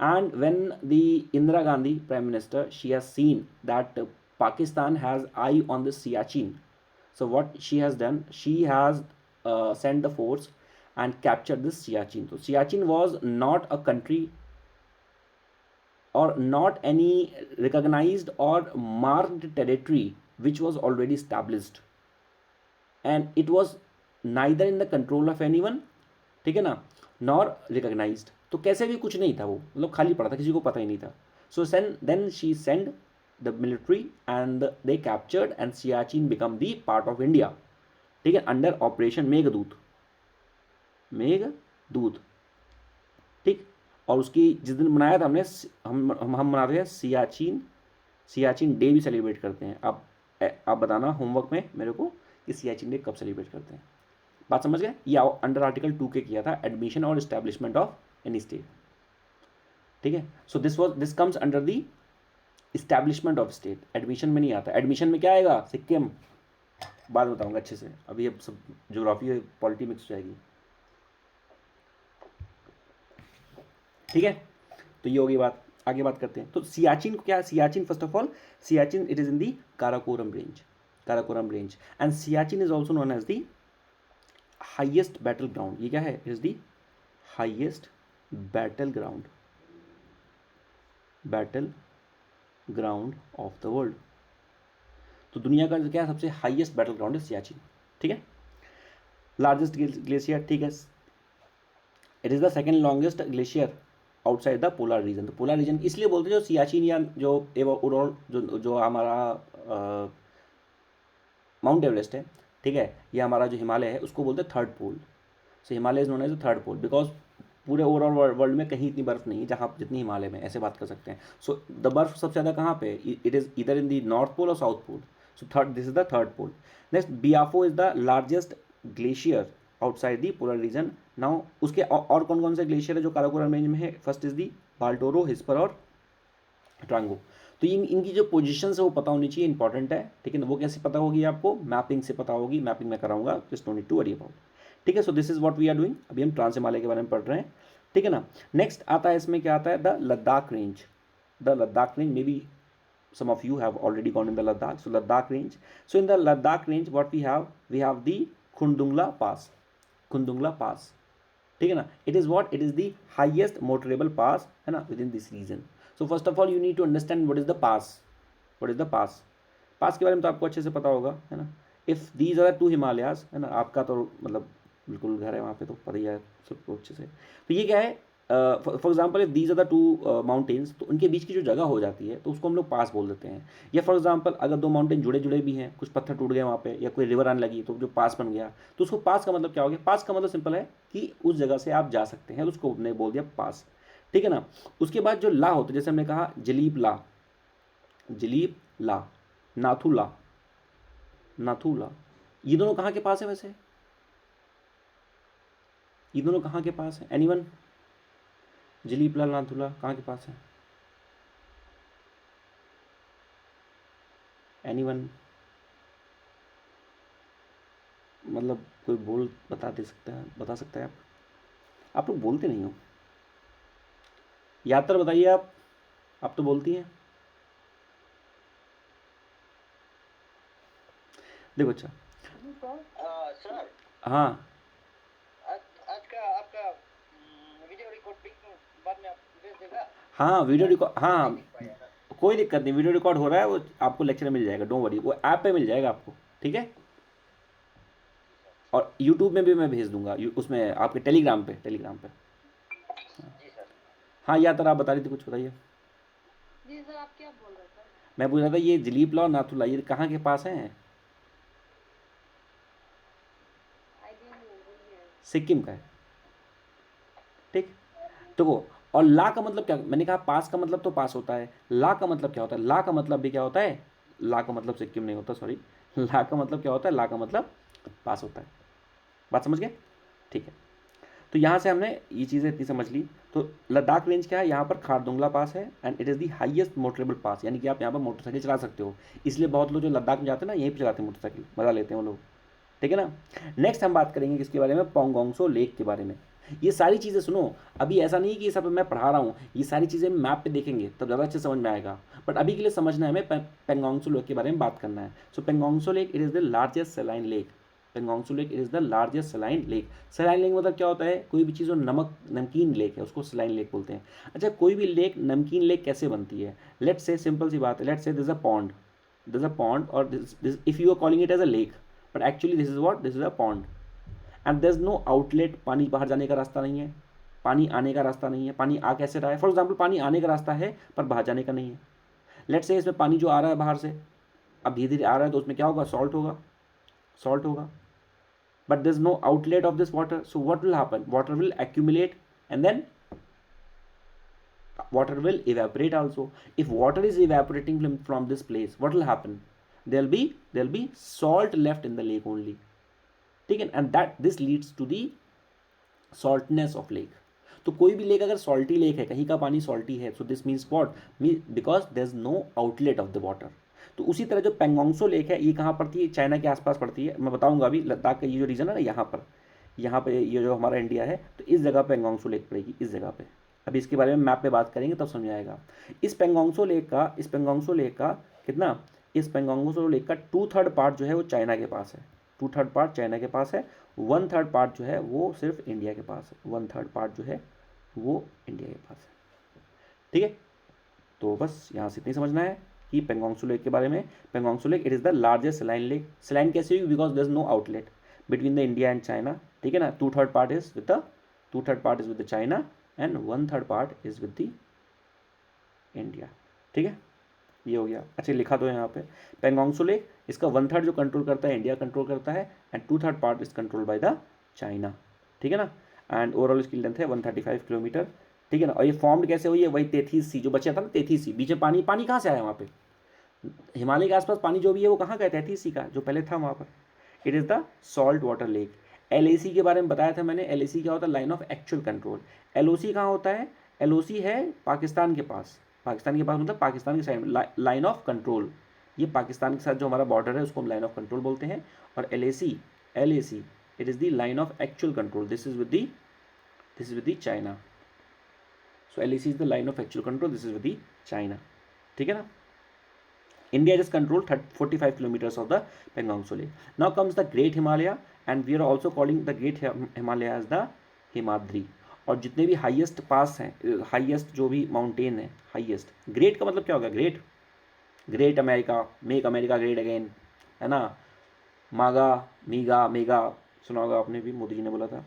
And when the Indira Gandhi prime minister, she has seen that Pakistan has eye on the Siachen, so what she has done, she has sent the force and captured this Siachen. So Siachen was not a country or not any recognized or marked territory which was already established, and it was neither in the control of anyone, ठीक है ना, nor recognized। तो कैसे भी कुछ नहीं था वो, मतलब खाली पड़ा था, किसी को पता ही नहीं था। So then she sent the military and they captured and Siachen become the part of India, ठीक है, अंडर ऑपरेशन मेघदूत, ठीक। और उसकी जिस दिन मनाया था हमने, हम मनाते हैं सियाचिन डे भी सेलिब्रेट करते हैं। अब आप बताना होमवर्क में मेरे को कि सियाचिन डे कब सेलिब्रेट करते हैं, बात समझ गए। ये अंडर आर्टिकल 2 के किया था, एडमिशन और एस्टेब्लिशमेंट ऑफ एनी स्टेट। ठीक है। So this comes under the establishment of state, admission में नहीं आता। एडमिशन में क्या आएगा, सिक्किम, बाद में बताऊंगा अच्छे से, अभी अब सब ज्योग्राफी और पॉलिटी मिक्स हो जाएगी। ठीक है, तो ये होगी बात। आगे बात करते हैं। तो सियाचिन को क्या, Siachen first of all, Siachen it is in the Karakoram range, Karakoram range, and Siachen is also known as the highest battle ground. ये क्या है, is the highest battle ground, battle ground of the world. तो दुनिया का क्या सबसे हाईएस्ट बैटल ग्राउंड है सियाचिन। ठीक है, लार्जेस्ट ग्लेशियर, ठीक है, it is the second longest glacier outside the polar region. तो पोलर रीजन इसलिए बोलते हैं जो सियाचिन या जो ओवरऑल जो हमारा माउंट एवरेस्ट है, ठीक है, ये हमारा जो हिमालय है उसको बोलते हैं third pole. So Himalaya is known as the third pole because पूरे ओवरऑल वर्ल्ड में कहीं इतनी बर्फ नहीं है जहाँ जितनी हिमालय में, ऐसे बात कर सकते हैं। सो द बर्फ सबसे ज़्यादा कहाँ पे, इट इज़ इधर इन दी नॉर्थ पोल और south pole. So third, this is the third pole. Next, Biafo is the largest glacier outside the polar region. Now उसके और कौन कौन से ग्लेशियर है जो काराकोरम रेंज में है, first is the Baltoro, hispa और ट्रांगो। तो इनकी जो पोजीशन है वो पता होनी चाहिए, इंपॉर्टेंट है। ठीक है ना, वो कैसे पता होगी आपको, मैपिंग से पता होगी, मैपिंग मैं कराऊंगा, just no need to worry about. ठीक है, so this is what we are doing, अभी हम ट्रांस हिमालय के बारे में पढ़ रहे हैं। ठीक है ना, नेक्स्ट आता है इसमें क्या आता है, the Ladakh range. The Ladakh range, may be some of you have already gone in the Ladakh. So Ladakh range, so in the Ladakh range what we have the Khundungla pass, Khundungla pass। ठीक है ना, it is what, it is the highest motorable pass है ना within this region। So first of all you need to understand what is the pass, what is the pass। पास के बारे में तो आपको अच्छे से पता होगा, है ना। If these are two Himalayas, है ना, आपका तो मतलब बिल्कुल घर है वहाँ पे, तो पता ही है सबको अच्छे से। तो ये क्या है, for example if these are the two mountains, तो उनके बीच की जो जगह हो जाती है तो उसको हम लोग पास बोल देते हैं। या फॉर एग्जाम्पल अगर दो माउंटेन जुड़े जुड़े भी हैं, कुछ पत्थर टूट गए वहाँ पे, या कोई रिवर आने लगी तो जो पास बन गया, तो उसको पास का मतलब क्या हो गया, पास का मतलब सिंपल है कि उस जगह से आप जा सकते हैं, उसको हमने बोल दिया पास। ठीक है ना, उसके बाद जो ला होता है, जैसे हमने कहा जलीब ला, जलीब ला, नाथुला, नाथुला, ये दोनों कहाँ के पास है वैसे, ये दोनों कहाँ के पास है, एनीवन, जलीब ला, नाथुला कहाँ के पास है, एनीवन, मतलब कोई बोल बता दे सकता है, बता सकता है आप लोग बोलते नहीं हो, याद तर बताइए आप तो बोलती हैं। देखो अच्छा, सर हाँ आज का आपका वीडियो रिकॉर्डिंग बाद में आप भेज देगा। हाँ वीडियो रिकॉर्ड, नहीं हाँ देख पाया था। कोई दिक्कत नहीं, वीडियो रिकॉर्ड हो रहा है, वो आपको लेक्चर में मिल जाएगा, डोंट वरी, वो ऐप पे मिल जाएगा आपको। ठीक है, और यूट्यूब में भी मैं भेज दूंगा, उसमें आपके टेलीग्राम पे, टेलीग्राम पे। जी सर। हाँ याद आप बता रही थी, कुछ बताइए। जी सर, आप क्या बोल रहे थे? मैं पूछ रहा था ये जलीब ला और नाथुला ये कहाँ के पास हैं, आइडिया नहीं, बोलिए। सिक्किम का है। ठीक, देखो, और ला का मतलब क्या, मैंने कहा पास का मतलब तो पास होता है, ला का मतलब क्या होता है, ला का मतलब भी क्या होता है, ला का मतलब सिक्किम नहीं होता, सॉरी, ला का मतलब क्या होता है, ला का मतलब पास होता है। बात समझ गए, ठीक है। तो यहाँ से हमने ये चीज़ें इतनी समझ ली। तो लद्दाख रेंज क्या है, यहाँ पर खारदुंगला पास है and it is the highest motorable pass, यानी कि आप यहाँ पर मोटरसाइकिल चला सकते हो। इसलिए बहुत लोग जो लद्दाख में जाते हैं ना, यहीं पर चलाते हैं मोटरसाइकिल, मज़ा लेते हैं वो लोग। ठीक है ना, नेक्स्ट हम बात करेंगे किसके बारे में, पोंगोंगसो लेक के बारे में। ये सारी चीज़ें सुनो, अभी ऐसा नहीं कि ये सब मैं पढ़ा रहा हूँ, ये सारी चीज़ें मैप पे देखेंगे तब ज़्यादा अच्छे समझ में आएगा, बट अभी के लिए समझना है, हमें पेंगोंगसो लेक के बारे में बात करना है। So Pangong Tso lake it is the largest saline lake, Pangong Tso lake it is the largest saline lake. Saline lake मतलब क्या होता है, कोई भी चीज़ जो नमकीन लेक है उसको सलाइन लेक बोलते हैं। अच्छा, कोई भी लेक नमकीन लेक कैसे बनती है, लेट्स से सिंपल सी बात है, let's say this a pond, this a pond और this if you are calling it as a lake, but actually this is what, this is a pond and there is no outlet, पानी बाहर जाने का रास्ता नहीं है, पानी आने का रास्ता नहीं है, पानी आ कैसे रहा है, फॉर एग्जाम्पल पानी आने का रास्ता है पर बाहर जाने का नहीं है। लेट से इसमें पानी जो आ रहा है बाहर से, अब धीरे धीरे आ रहा है तो उसमें क्या होगा, सॉल्ट होगा, सॉल्ट होगा, but there is no outlet of this water, so what will happen, water will accumulate and then water will evaporate also. If water is evaporating from this place, what will happen, there'll be salt left in the lake only. ठीक है, and that this leads to the saltness of lake. तो कोई भी lake अगर salty lake है, कहीं का पानी सॉल्टी है, so this means what because there is no outlet of the water. तो उसी तरह जो पेंगोंगसो लेक है ये कहाँ पड़ती है, चाइना के आसपास पड़ती है। मैं बताऊंगा अभी लद्दाख का ये जो रीजन है ना, यहाँ पे ये जो हमारा इंडिया है, तो इस जगह पेंगोंगसो लेक पड़ेगी, इस जगह पे। अभी इसके बारे में मैप पे बात करेंगे तब समझ आएगा। इस पेंगोंगसो लेक का कितना, इस पेंगोंगसो लेक का 2/3 पार्ट जो है वो चाइना के पास है, 2/3 पार्ट चाइना के पास है, 1/3 पार्ट जो है वो सिर्फ इंडिया के पास है, 1/3 पार्ट जो है वो इंडिया के पास है। ठीक है, तो बस यहाँ से इतनी समझना है कि पेंगोंगसो लेक के बारे में। Pangong Tso lake it is the largest saline lake. Saline कैसे हुई, because there is no outlet between the India and China. ठीक है ना, 2/3 part is with the China and 1/3 part is with the India. ठीक है, ये हो गया। अच्छा लिखा दो यहाँ पे, पेंगोंगसो लेक इसका 1/3 जो कंट्रोल करता है इंडिया कंट्रोल करता है, and 2/3 part is control by the China. ठीक है ना, एंड ओवरऑल इसकी लेंथ है 135 किलोमीटर। ठीक है ना, और ये फॉर्म्ड कैसे हुई है, वही तेथीस सी जो बचा था ना, तेथीस सी, बीच में पानी कहाँ से आया वहाँ पे, हिमालय के आसपास पानी जो भी है वो कहाँ का है, तेथीस सी का जो पहले था वहाँ पर। It is the salt water lake. LAC के बारे में बताया था मैंने, LAC क्या होता है, line of actual control. LOC कहाँ होता है, LOC है पाकिस्तान के पास, मतलब पाकिस्तान की साइड में लाइन ऑफ कंट्रोल, ये पाकिस्तान के साथ जो हमारा बॉर्डर है उसको हम लाइन ऑफ कंट्रोल बोलते हैं। और LAC it is the line of actual control, this is with the China. So LAC is the line of actual control, this is with the China. ठीक है ना, India just control 45 kilometers of the Pangong Lake. Now comes the Great Himalaya, and we are also calling the Great Himalaya as the Himadri. और जितने भी highest पास हैं, highest जो भी mountain है, हाईएस्ट, ग्रेट का मतलब क्या होगा, great America, make America great again, है ना, मेगा सुना होगा आपने भी, मोदी जी ने बोला था।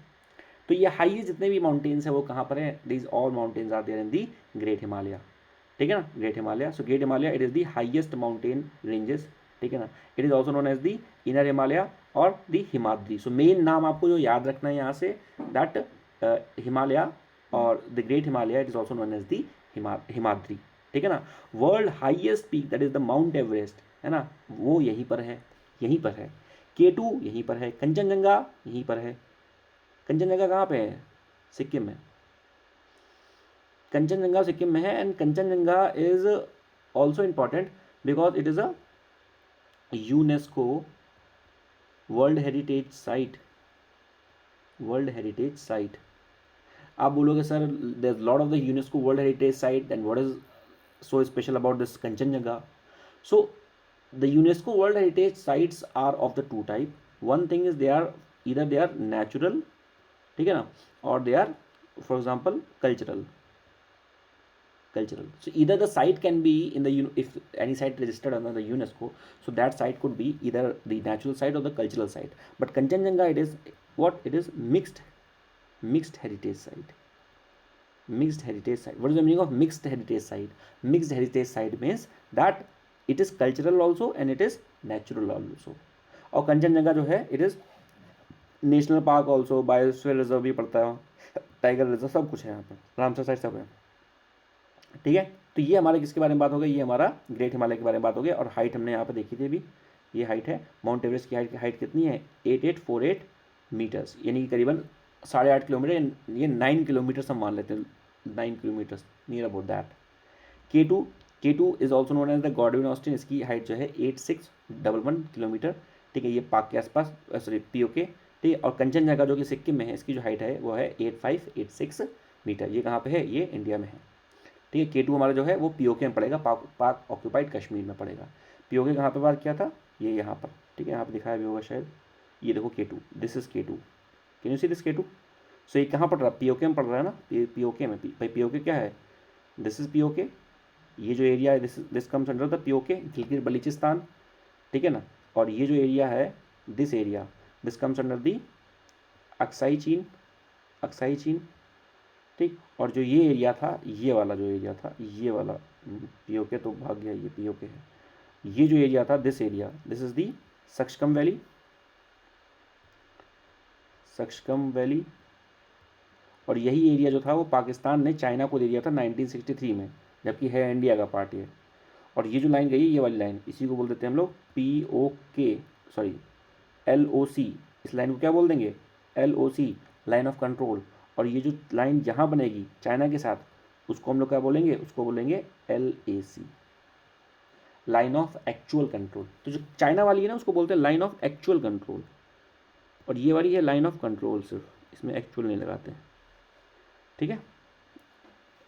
तो ये हाईएस्ट जितने भी माउंटेन्स हैं वो कहाँ पर है, these all mountains are there in the great Himalaya. ठीक है ना, great Himalaya. So great Himalaya it is the highest mountain ranges. ठीक है ना, it is also known as the inner Himalaya और दी हिमाद्री। सो मेन नाम आपको जो याद रखना है यहाँ से, दैट हिमालय और the great Himalaya it is also known as the Himadri. ठीक है ना, world highest peak that is the Mount Everest, है ना, वो यहीं पर है, K2 यहीं पर है, कंचनजंगा यहीं पर है। कंचनजंगा कहाँ पे है, सिक्किम में, कंचनजंगा सिक्किम में है। And Kanchenjunga is also important because it is a UNESCO world heritage site. आप बोलोगे sir there is lot of the UNESCO world heritage site, and what is so special about this Kanchenjunga? So the UNESCO World Heritage Sites are of the two type. One thing is either they are natural, ठीक है ना, or they are for example cultural. So either the site can be in the, if any site registered under the UNESCO, so that site could be either the natural site or the cultural site. But Kanchenjunga it is what, it is mixed heritage site. Mixed heritage site. What is the meaning of mixed heritage site? Mixed heritage site means that it is cultural also and it is natural also. और कंचनजंगा जो है it is national park also, biosphere reserve भी पड़ता है, tiger reserve, सब कुछ है यहाँ पर, रामसर साइट सब है। ठीक है, तो ये हमारे किसके बारे में बात हो गई, ये हमारा ग्रेट हिमालय के बारे में बात हो गई। और हाइट हमने यहाँ पे देखी थी अभी, ये हाइट है माउंट एवरेस्ट की हाइट कितनी है, 8848 मीटर्स, यानी कि करीबन 8.5 किलोमीटर, ये 9 किलोमीटर हम मान लेते हैं, 9 kilometres near about that. K2 is also known as the Godwin Austen, इसकी हाइट जो है 8611 किलोमीटर। ठीक है, ये पाक के आसपास, सॉरी POK। ठीक है, और कंचनजंगा जो कि सिक्किम में है, इसकी जो हाइट है वो है 8586 मीटर। ये कहाँ पे है, ये इंडिया में है। ठीक है, K2 हमारा जो है वो POK में पड़ेगा, पाक ऑक्यूपाइड कश्मीर में पड़ेगा। POK कहाँ पे बात किया था, ये यहाँ पर। ठीक है, यहाँ पर दिखाया भी होगा शायद, ये देखो K2, this is K2, can you see this K2? सो ये कहाँ पड़ रहा है, POK में पड़ रहा है ना, POK में। भाई POK क्या है, दिस इज POK, ये जो एरिया है this comes under the POK, Gilgit Balochistan. ठीक है ना, और ये जो एरिया है, this comes under the Aksai चीन। ठीक, और जो ये एरिया था, ये वाला जो एरिया था, ये वाला POK तो भाग गया, ये POK है। ये जो एरिया था, दिस इज दी सक्सकम वैली, और यही एरिया जो था वो पाकिस्तान ने चाइना को दे दिया था 1963 में, जबकि है इंडिया का पार्ट ये। और ये जो लाइन गई है, ये वाली लाइन, इसी को बोल देते हैं हम लोग LOC। इस लाइन को क्या बोल देंगे, LOC, लाइन ऑफ कंट्रोल। और ये जो लाइन यहाँ बनेगी चाइना के साथ, उसको हम लोग क्या बोलेंगे, उसको बोलेंगे LAC, line of actual control. तो जो चाइना वाली है ना उसको बोलते हैं लाइन ऑफ एक्चुअल कंट्रोल, और ये वाली है लाइन ऑफ कंट्रोल, सिर्फ इसमें एक्चुअल नहीं लगाते हैं, ठीक है।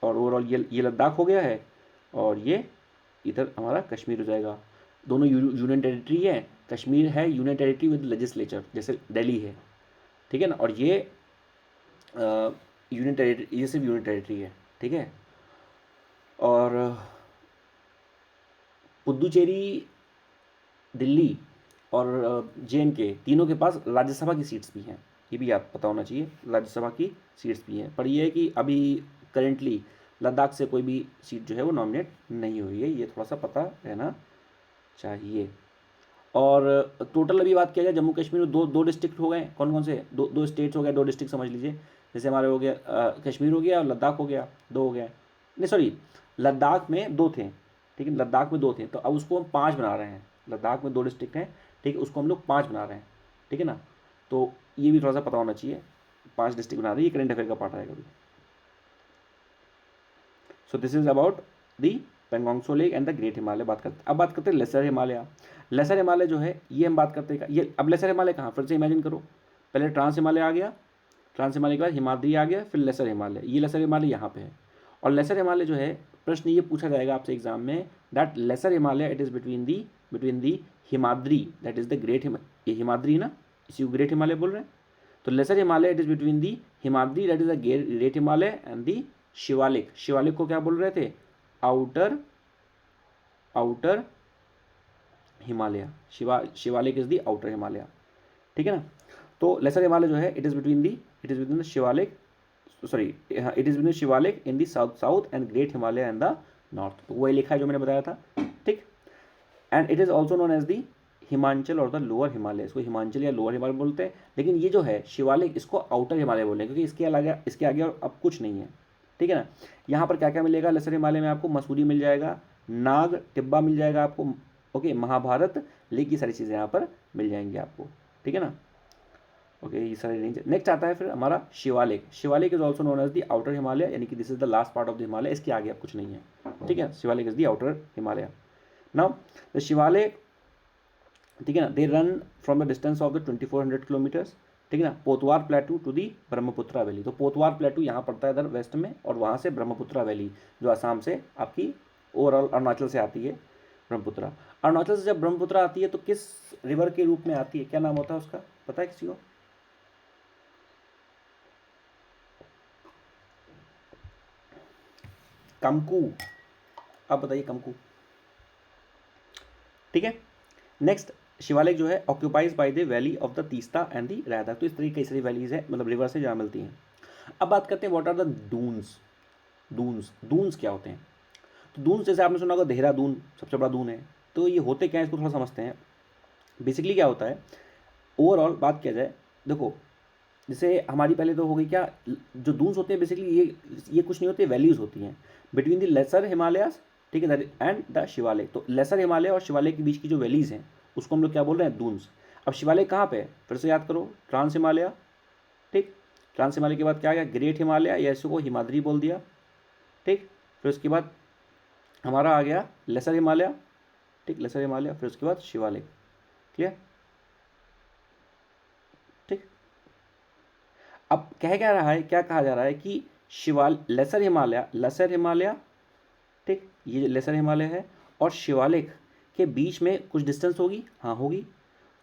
और ओवरऑल ये लद्दाख हो गया है, और ये इधर हमारा कश्मीर हो जाएगा। दोनों यूनियन टेरिटरी है, कश्मीर है यूनियन टेरिटरी विद लेजिस्लेचर जैसे दिल्ली है, ठीक है ना, और ये यूनियन टेरिटरी, ये सिर्फ यूनियन टेरिटरी है, ठीक है। और पुदुचेरी, दिल्ली और JNK तीनों के पास राज्यसभा की सीट्स भी हैं, ये भी आप पता होना चाहिए, राज्यसभा की सीट्स भी हैं। पर ये है कि अभी करेंटली लद्दाख से कोई भी सीट जो है वो नॉमिनेट नहीं हुई है, ये थोड़ा सा पता रहना चाहिए। और टोटल अभी बात किया जाए जम्मू कश्मीर में दो डिस्ट्रिक्ट हो गए, कौन कौन से, दो स्टेट्स हो गए, 2 डिस्ट्रिक्ट समझ लीजिए। जैसे हमारे हो गया कश्मीर हो गया और लद्दाख हो गया, 2 हो गया, नहीं सॉरी, लद्दाख में 2 थे, ठीक है, लद्दाख में 2 थे, तो अब उसको हम 5 बना रहे हैं। लद्दाख में 2 डिस्ट्रिक्ट हैं, ठीक है, उसको हम लोग 5 बना रहे हैं, ठीक है ना। तो ये भी थोड़ा सा पता होना चाहिए, 5 डिस्ट्रिक्ट बना रहे हैं, ये करंट अफेयर का पार्ट आएगा अभी। सो this is about the Pangong Tso lake and the great Himalaya. अब बात करते हैं लेसर हिमालय। लेसर हिमालय जो है ये हम बात करते हैं, ये अब लेसर हिमालय कहाँ, फिर से इमेजिन करो, पहले ट्रांस हिमालय आ गया, ट्रांस हिमालय के बाद हिमाद्री आ गया, फिर लेसर हिमालय, ये लेसर हिमालय यहाँ पे है। और लेसर हिमालय जो है, प्रश्न ये पूछा जाएगा आपसे एग्जाम में, that lesser Himalaya it is between the Himadri that is the great Himalaya, ये हिमाद्री ना, इसी को ग्रेट हिमालय बोल रहे हैं। तो lesser Himalaya it is between the Himadri that is the great Himalaya and the Shivalik. Shivalik को क्या बोल रहे थे, outer Himalaya, Shivalik is the outer Himalaya, ठीक है ना। तो लेसर हिमालय जो है it is between the Shivalik, sorry it is between Shivalik in the south and great Himalaya in the north. तो वही लिखा है जो मैंने बताया था, ठीक। And it is also known as the Himachal और द लोअर हिमालय, इसको हिमाचल या लोअर हिमालय बोलते हैं, लेकिन ये जो है शिवालिक इसको आउटर हिमालय बोलते हैं, क्योंकि इसके आगे और अब कुछ नहीं है, ठीक है ना। यहाँ पर क्या क्या मिलेगा लेसर हिमालय में, आपको मसूरी मिल जाएगा, नाग टिब्बा मिल जाएगा आपको, ओके, महाभारत लेक, की सारी चीज़ें यहाँ पर मिल जाएंगी आपको, ठीक है ना। ओके, ये सारे रेंज। नेक्स्ट आता है फिर हमारा Shivalik. Shivalik is also known as the outer Himalaya, यानी कि this is the last part of the Himalaya, इसके आगे अब कुछ नहीं है, ठीक है। Shivalik is the outer Himalaya. Now the Shivalik, ठीक है ना, they run from the distance of the 2400 kilometers, ठीक है ना, Potwar plateau to the Brahmaputra valley. तो पोतवार प्लेटू यहाँ पड़ता है इधर वेस्ट में, और वहाँ से ब्रह्मपुत्रा वैली जो असम से आपकी ओवरऑल अरुणाचल से आती है ब्रह्मपुत्रा। अरुणाचल से जब ब्रह्मपुत्रा आती है तो किस रिवर के रूप में आती है, क्या नाम होता है उसका, पता है किसी को? कमकू। अब बताइए कमकू, ठीक है। नेक्स्ट शिवालिक जो है occupies by the valley of the Teesta and the Raidak. तो इस तरीके कई सारी वैलीज है, मतलब रिवर से जहाँ मिलती हैं। अब बात करते हैं what are the duns. Duns क्या होते हैं? तो डून्स जैसे आपने सुना होगा देहरादून सबसे बड़ा दून है, तो ये होते क्या है इसको थोड़ा समझते हैं। बेसिकली क्या होता है, ओवरऑल बात किया जाए, देखो जैसे हमारी पहले तो हो गई क्या, जो डून्स होते हैं बेसिकली ये कुछ नहीं होते, वैल्यूज होती हैं बिटवीन द लेसर हिमालयास, ठीक है, एंड द शिवालिक। तो लेसर हिमालय और शिवालिक के बीच की जो वैलीज हैं उसको हम लोग क्या बोल रहे हैं, डून्स। अब शिवालिक कहाँ पे है, फिर से याद करो, ट्रांस हिमालय, ठीक। ट्रांस हिमालय के बाद क्या आ गया, ग्रेट हिमालय, या इसको हिमाद्री बोल दिया, ठीक। फिर उसके बाद हमारा आ गया लेसर हिमालय, ठीक, लेसर हिमालय, फिर उसके बाद शिवालिक। क्लियर? ठीक। अब कह क्या रहा है, क्या कहा जा रहा है कि लेसर हिमालय, ठीक, ये लेसर हिमालय है, और शिवालिक के बीच में कुछ डिस्टेंस होगी, हाँ होगी,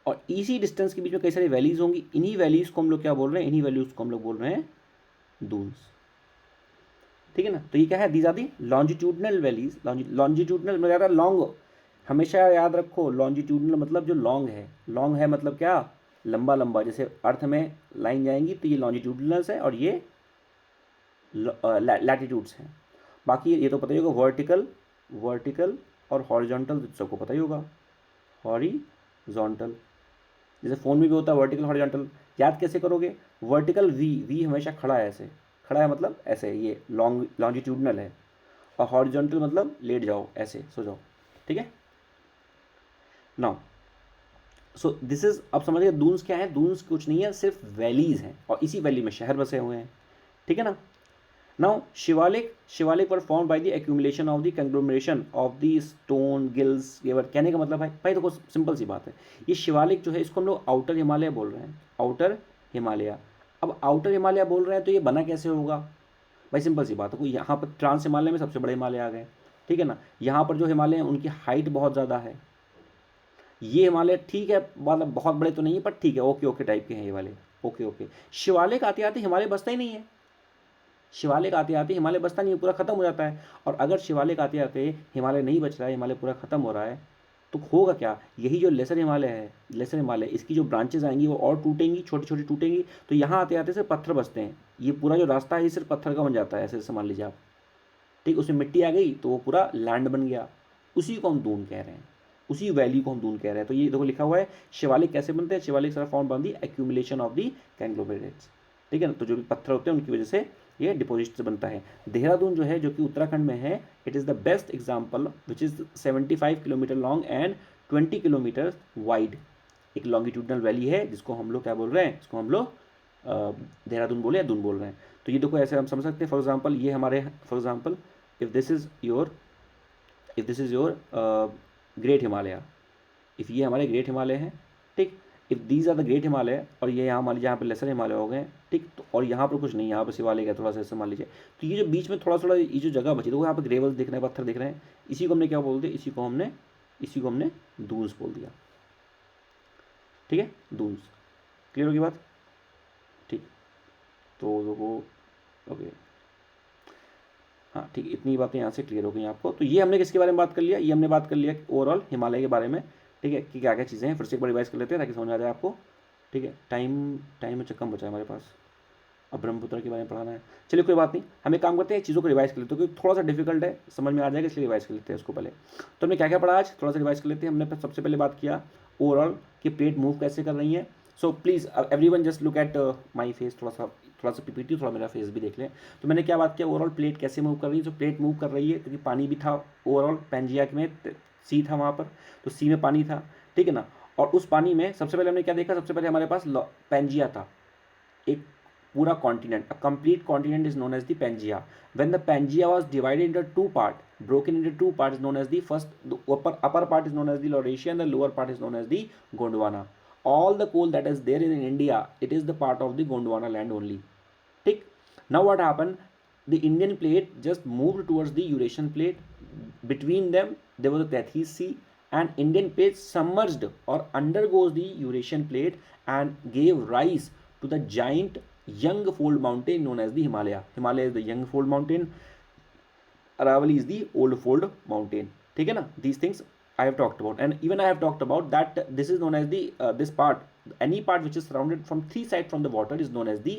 और इसी डिस्टेंस के बीच में कई सारी वैलीज होंगी। इन्हीं वैलीज को हम लोग क्या बोल रहे हैं, इन्हीं वैल्यूज को हम लोग बोल रहे हैं डून्स, ठीक है ना। तो ये क्या है, these are the longitudinal valleys. Longitudinal मतलब ज़्यादा लॉन्ग, हमेशा याद रखो, लॉन्जिट्यूडनल मतलब जो लॉन्ग है मतलब क्या, लंबा लंबा, जैसे अर्थ में लाइन जाएंगी तो ये लॉन्जिट्यूडनल्स है, और ये लैटिट्यूड्स हैं। बाकी ये तो पता ही होगा, वर्टिकल और हॉरिजॉन्टल सबको पता ही होगा, हॉरिजॉन्टल, जैसे फ़ोन में भी होता है वर्टिकल हॉरिजॉन्टल। याद कैसे करोगे, वर्टिकल वी हमेशा खड़ा है, ऐसे खड़ा है मतलब ऐसे, ये लॉन्जिट्यूडनल है, और हॉरिजॉन्टल मतलब लेट जाओ, ऐसे सो जाओ, ठीक है। नाउ सो दिस इज, अब समझिए डून्स क्या है, डून्स कुछ नहीं है, सिर्फ वैलीज हैं, और इसी वैली में शहर बसे हुए हैं, ठीक है ना। Now Shivalik were formed by the accumulation of the conglomeration of the stone gills gravel. कहने का मतलब है भाई देखो सिंपल सी बात है, ये शिवालिक जो है इसको हम लोग आउटर हिमालय बोल रहे हैं, आउटर हिमालय। अब आउटर हिमालय बोल रहे हैं तो ये बना कैसे होगा भाई, सिंपल सी बात है, कोई यहाँ पर ट्रांस हिमालय में सबसे बड़े हिमालय आ गए, ठीक है ना। यहाँ पर जो हिमालय हैं उनकी हाइट बहुत ज़्यादा है, ये हिमालय ठीक है मतलब बहुत बड़े तो नहीं है पर ठीक है ओके ओके टाइप के हैं ये वाले, ओके ओके। शिवालिक आते आते हिमालय बसता ही नहीं है, शिवालिक आते आते हिमालय बसता नहीं है, पूरा खत्म हो जाता है। और अगर शिवालिक आते आते हिमालय नहीं बच रहा है, हिमालय पूरा खत्म हो रहा है, तो होगा क्या, यही जो लेसर हिमालय है, लेसर हिमालय इसकी जो ब्रांचेज आएंगी वो और टूटेंगी, छोटी छोटी टूटेंगी, तो यहाँ आते आते सिर्फ पत्थर बसते हैं, ये पूरा जो रास्ता है ये सिर्फ पत्थर का बन जाता है, ऐसे मान लीजिए आप, ठीक। उसमें मिट्टी आ गई तो वो पूरा लैंड बन गया, उसी को हम दून कह रहे हैं, उसी वैली को हम दून कह रहे हैं। तो ये देखो लिखा हुआ है शिवालिक कैसे बनते हैं, Shivalik are formed by the accumulation of the conglomerates, ठीक है ना। तो जो भी पत्थर होते हैं उनकी वजह से ये डिपोजिट से बनता है। देहरादून जो है जो कि उत्तराखंड में है, it is the best example which is 75 kilometre long and 20 kilometre wide, एक लॉन्गिट्यूडनल वैली है जिसको हम लोग क्या बोल रहे हैं, इसको हम लोग देहरादून बोले या दून बोल रहे हैं। तो ये देखो ऐसे हम समझ सकते हैं, फॉर एग्जाम्पल ये हमारे, for example if this is your great Himalaya, if ये हमारे ग्रेट हिमालय हैं, ठीक। If these are the great Himalaya और ये यहाँ मान लीजिए यहाँ पे लेसर हिमालय हो गए, ठीक। तो और यहाँ पर कुछ नहीं, यहाँ पर शिवालिक है थोड़ा सा ऐसे मान लीजिए, तो ये जो बीच में थोड़ा थोड़ा ये जो जगह बची, देखो यहाँ पर ग्रेवल्स दिख रहे हैं, पत्थर दिख रहे हैं, इसी को हमने क्या बोल दिया, इसी को हमने दून्स बोल दिया, ठीक है, दून्स। क्लियर होगी बात, ठीक। तो देखो ओके, हाँ ठीक, इतनी बातें यहाँ से क्लियर हो गई आपको। तो ये हमने किसके बारे में बात कर लिया, ये हमने बात कर लिया ओवरऑल हिमालय के बारे में, ठीक है, कि क्या क्या चीज़ें हैं। फिर से एक बार रिवाइज कर लेते हैं ताकि समझ आ जाए आपको, ठीक है। टाइम में कम बचा है हमारे पास, अब ब्रह्मपुत्र के बारे में पढ़ाना है। चलिए कोई बात नहीं, हम एक काम करते हैं चीज़ों को रिवाइज कर लेते हैं, क्योंकि थोड़ा सा डिफिकल्ट है, समझ में आ जाएगा इसलिए रिवाइज कर लेते हैं उसको पहले। तो हमने क्या क्या पढ़ा आज, थोड़ा सा रिवाइज कर लेते हैं। हमने सबसे पहले बात किया ओवरऑल कि प्लेट मूव कैसे कर रही है। So please everyone just look at my face, थोड़ा सा पीपीटी, थोड़ा मेरा फेस भी देख लें। तो मैंने क्या बात किया, ओवरऑल प्लेट कैसे मूव कर रही है। तो प्लेट मूव कर रही है क्योंकि पानी भी था ओवरऑल, पैंजिया में सी था वहाँ पर, तो सी में पानी था, ठीक है ना। और उस पानी में सबसे पहले हमने क्या देखा, सबसे पहले हमारे पास पैंजिया था, एक पूरा continent, a complete continent is known as the Pangaea. When the Pangaea was divided into two part, broken into two parts is known as the first, the upper part is known as the Laurasia and the lower part is known as the Gondwana. All the coal that is there in India, it is the part of the Gondwana land only, ठीक। now what happened, the Indian plate just moved towards the Eurasian plate, between them there was a Tethys Sea, and Indian plate submerged or undergoes the Eurasian plate and gave rise to the giant young fold mountain known as the Himalaya. Himalaya is the young fold mountain, Aravalli is the old fold mountain, ठीक है ना। These things I have talked about, and even I have talked about that this is known as the this part, any part which is surrounded from three sides from the water is known as the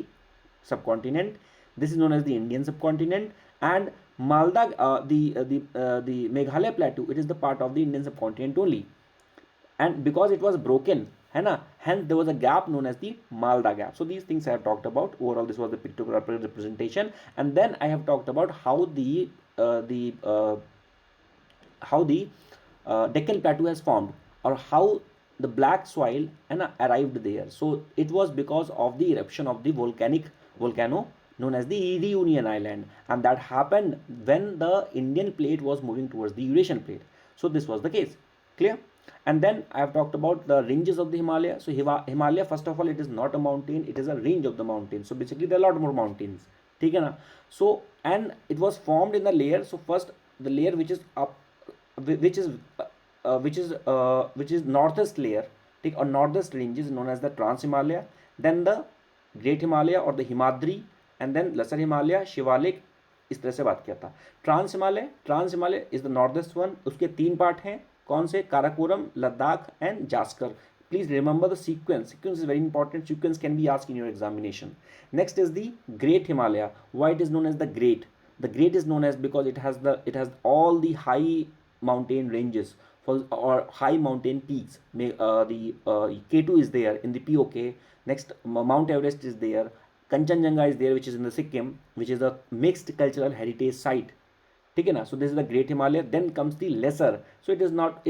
subcontinent. This is known as the Indian subcontinent, and Malda the Meghalaya plateau, it is the part of the Indian subcontinent only, and because it was broken, है ना, hence there was a gap known as the Malda gap. So these things I have talked about. Overall this was the pictographic representation, and then I have talked about how the Deccan Plateau has formed, or how the black soil arrived there. So it was because of the eruption of the volcano known as the Reunion Island, and that happened when the Indian plate was moving towards the Eurasian plate. So this was the case, clear? And then I have talked about the ranges of the Himalaya. So Himalaya, first of all, it is not a mountain, it is a range of the mountains. So basically there are a lot more mountains, ठीक है ना। So and it was formed in the layer. So first the layer which is up, which is northest layer, ठीक, or northest range is known as the Trans Himalaya, then the Great Himalaya or the Himadri, and then Lesser Himalaya, Shivalik, इस तरह से बात किया था। Trans Himalaya is the northeast one, उसके तीन part हैं, कौन से, Karakoram, Ladakh and Zanskar. Please remember the sequence is very important, sequence can be asked in your examination. Next is the great Himalaya, why it is known as the great is known as because it has all the high mountain ranges or high mountain peaks. The K2 is there in the POK. Next, Mount Everest is there. Kanchenjunga is there, which is in the Sikkim, which is a mixed cultural heritage site. ठीक है ना। So this is the great Himalaya. Then comes the lesser, so it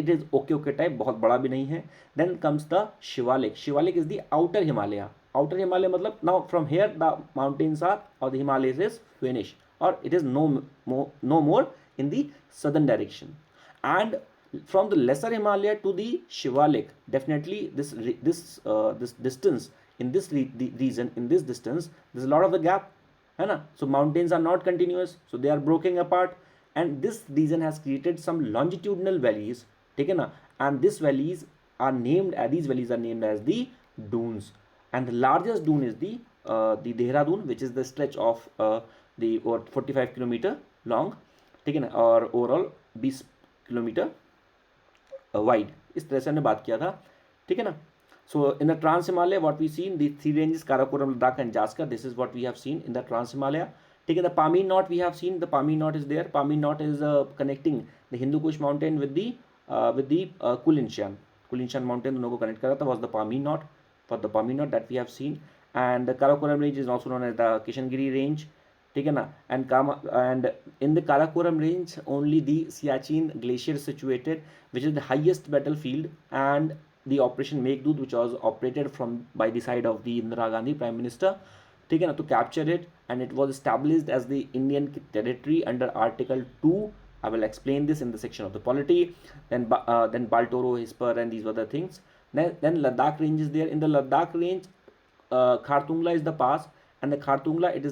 is okay type, बहुत बड़ा भी नहीं है। Then comes the Shivalik is the outer Himalaya, outer Himalaya matlab now from here the mountains are or the Himalayas is finished or it is no more in the southern direction. And from the lesser Himalaya to the Shivalik, definitely this distance in this region, in this distance, there's a lot of the gap, है ना? So mountains are not continuous, so they are broken apart, and this region has created some longitudinal valleys, ठीक है ना? And these valleys are named as the dunes, and the largest dune is the Dehradun, which is the stretch of the 45 kilometer long, ठीक है ना, और overall 20 kilometre wide. इस तरह से हमने बात किया था, ठीक है ना. So in the Trans Himalaya, what we see in the three ranges Karakoram, Ladakh and Jaskar, this is what we have seen in the Trans Himalaya. ठीक है, the Pamir Knot we have seen, the Pamir Knot is there. Pamir Knot is connecting the Hindu Kush mountain with the Kulinshan. Kulinshan mountain दोनों को connect कर रहा था, was the Pamir Knot, for the Pamir Knot that we have seen. And the Karakoram range is also known as the Kishangiri range, ठीक है ना. And in the Karakoram range only the Siachen glacier is situated, which is the highest battlefield, and the operation Meghdoot, which was operated from by the side of the Indira Gandhi Prime Minister, ठीक है ना, to capture it, and it was established as the Indian territory under Article 2. I will explain this in the section of the polity. Then Baltoro, Hisper, and these were the things. Then Ladakh range is there. In the Ladakh range, Khartungla is the pass, and the Khartungla it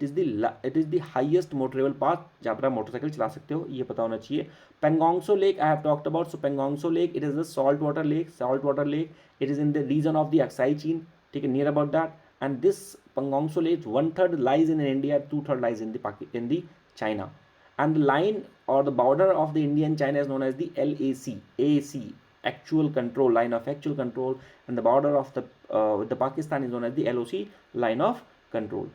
is the highest motorable pass जहाँ पर आप motorcycle चला सकते हो, ये पता होना चाहिए. Pangongso Lake I have talked about. So Pangongso Lake, it is a saltwater lake. It is in the region of the Aksai Chin, ठीक है, near about that. And this Pangongso Lake, 1/3 lies in India, 2/3 lies in the China. And the line or the border of the India and China is known as the LAC, actual control, line of actual control, and the border of the Pakistan is known as the LOC, line of control.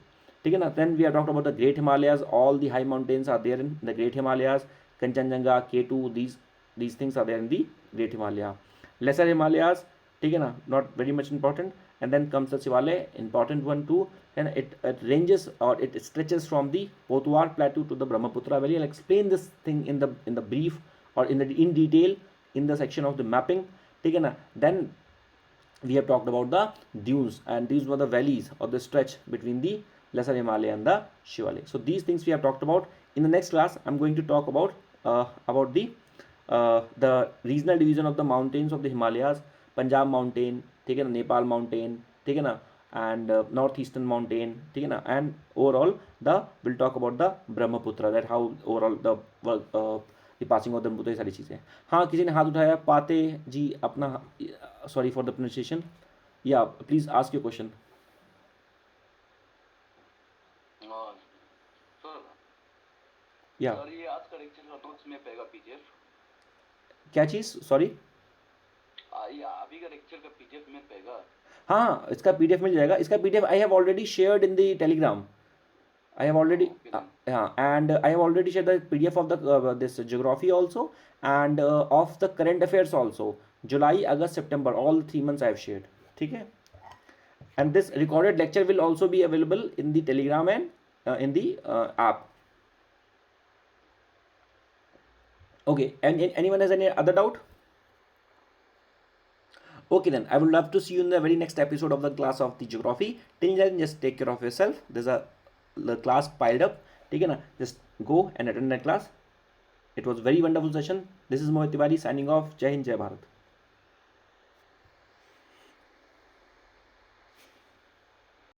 ठीक है ना. Then we have talked about the Great Himalayas. All the high mountains are there in the Great Himalayas. Kanchenjunga, K2, these things are there in the Great Himalaya. Lesser Himalayas, ठीक है ना, not very much important. And then comes the Shivalaya, important one too. And it ranges or it stretches from the Potwar plateau to the Brahmaputra valley. I'll explain this thing in the brief or in detail in the section of the mapping, ठीक है ना. Then we have talked about the dunes, and these were the valleys or the stretch between the Lesser Himalaya and the Shivalaya. So these things we have talked about. In the next class, I'm going to talk about the regional division of the mountains of the Himalayas. Punjab mountain, ठीक है ना, Nepal mountain, ठीक है ना, and northeastern mountain, ठीक है ना, and overall we'll talk about the Brahmaputra, that how overall the passing of the Brahmaputra, ये सारी चीज़ें. हाँ, किसी ने हाथ उठाया, पाते जी अपना, sorry for the pronunciation. Yeah, please ask your question. Sir ये आज का लेक्चर का नोट्स में पेगा पीडीएफ, क्या चीज़, सॉरी, ये अभी का लेक्चर का पीडीएफ में पेगा. हाँ, इसका पीडीएफ मिल जाएगा. इसका PDF I have already shared in the Telegram. I have already and I have already shared the PDF of the this geography also, and of the current affairs also. July, August, September, all 3 months I have shared. ठीक है. And this recorded lecture will also be available in the Telegram and in the app. Okay, and anyone has any other doubt? Okay, then I would love to see you in the very next episode of the class of the geography. Till then, just take care of yourself. There's the class piled up, ठीक है ना. Just go and attend that class. It was very wonderful session. This is Mohit Tiwari signing off. Jai Hind, Jai Bharat.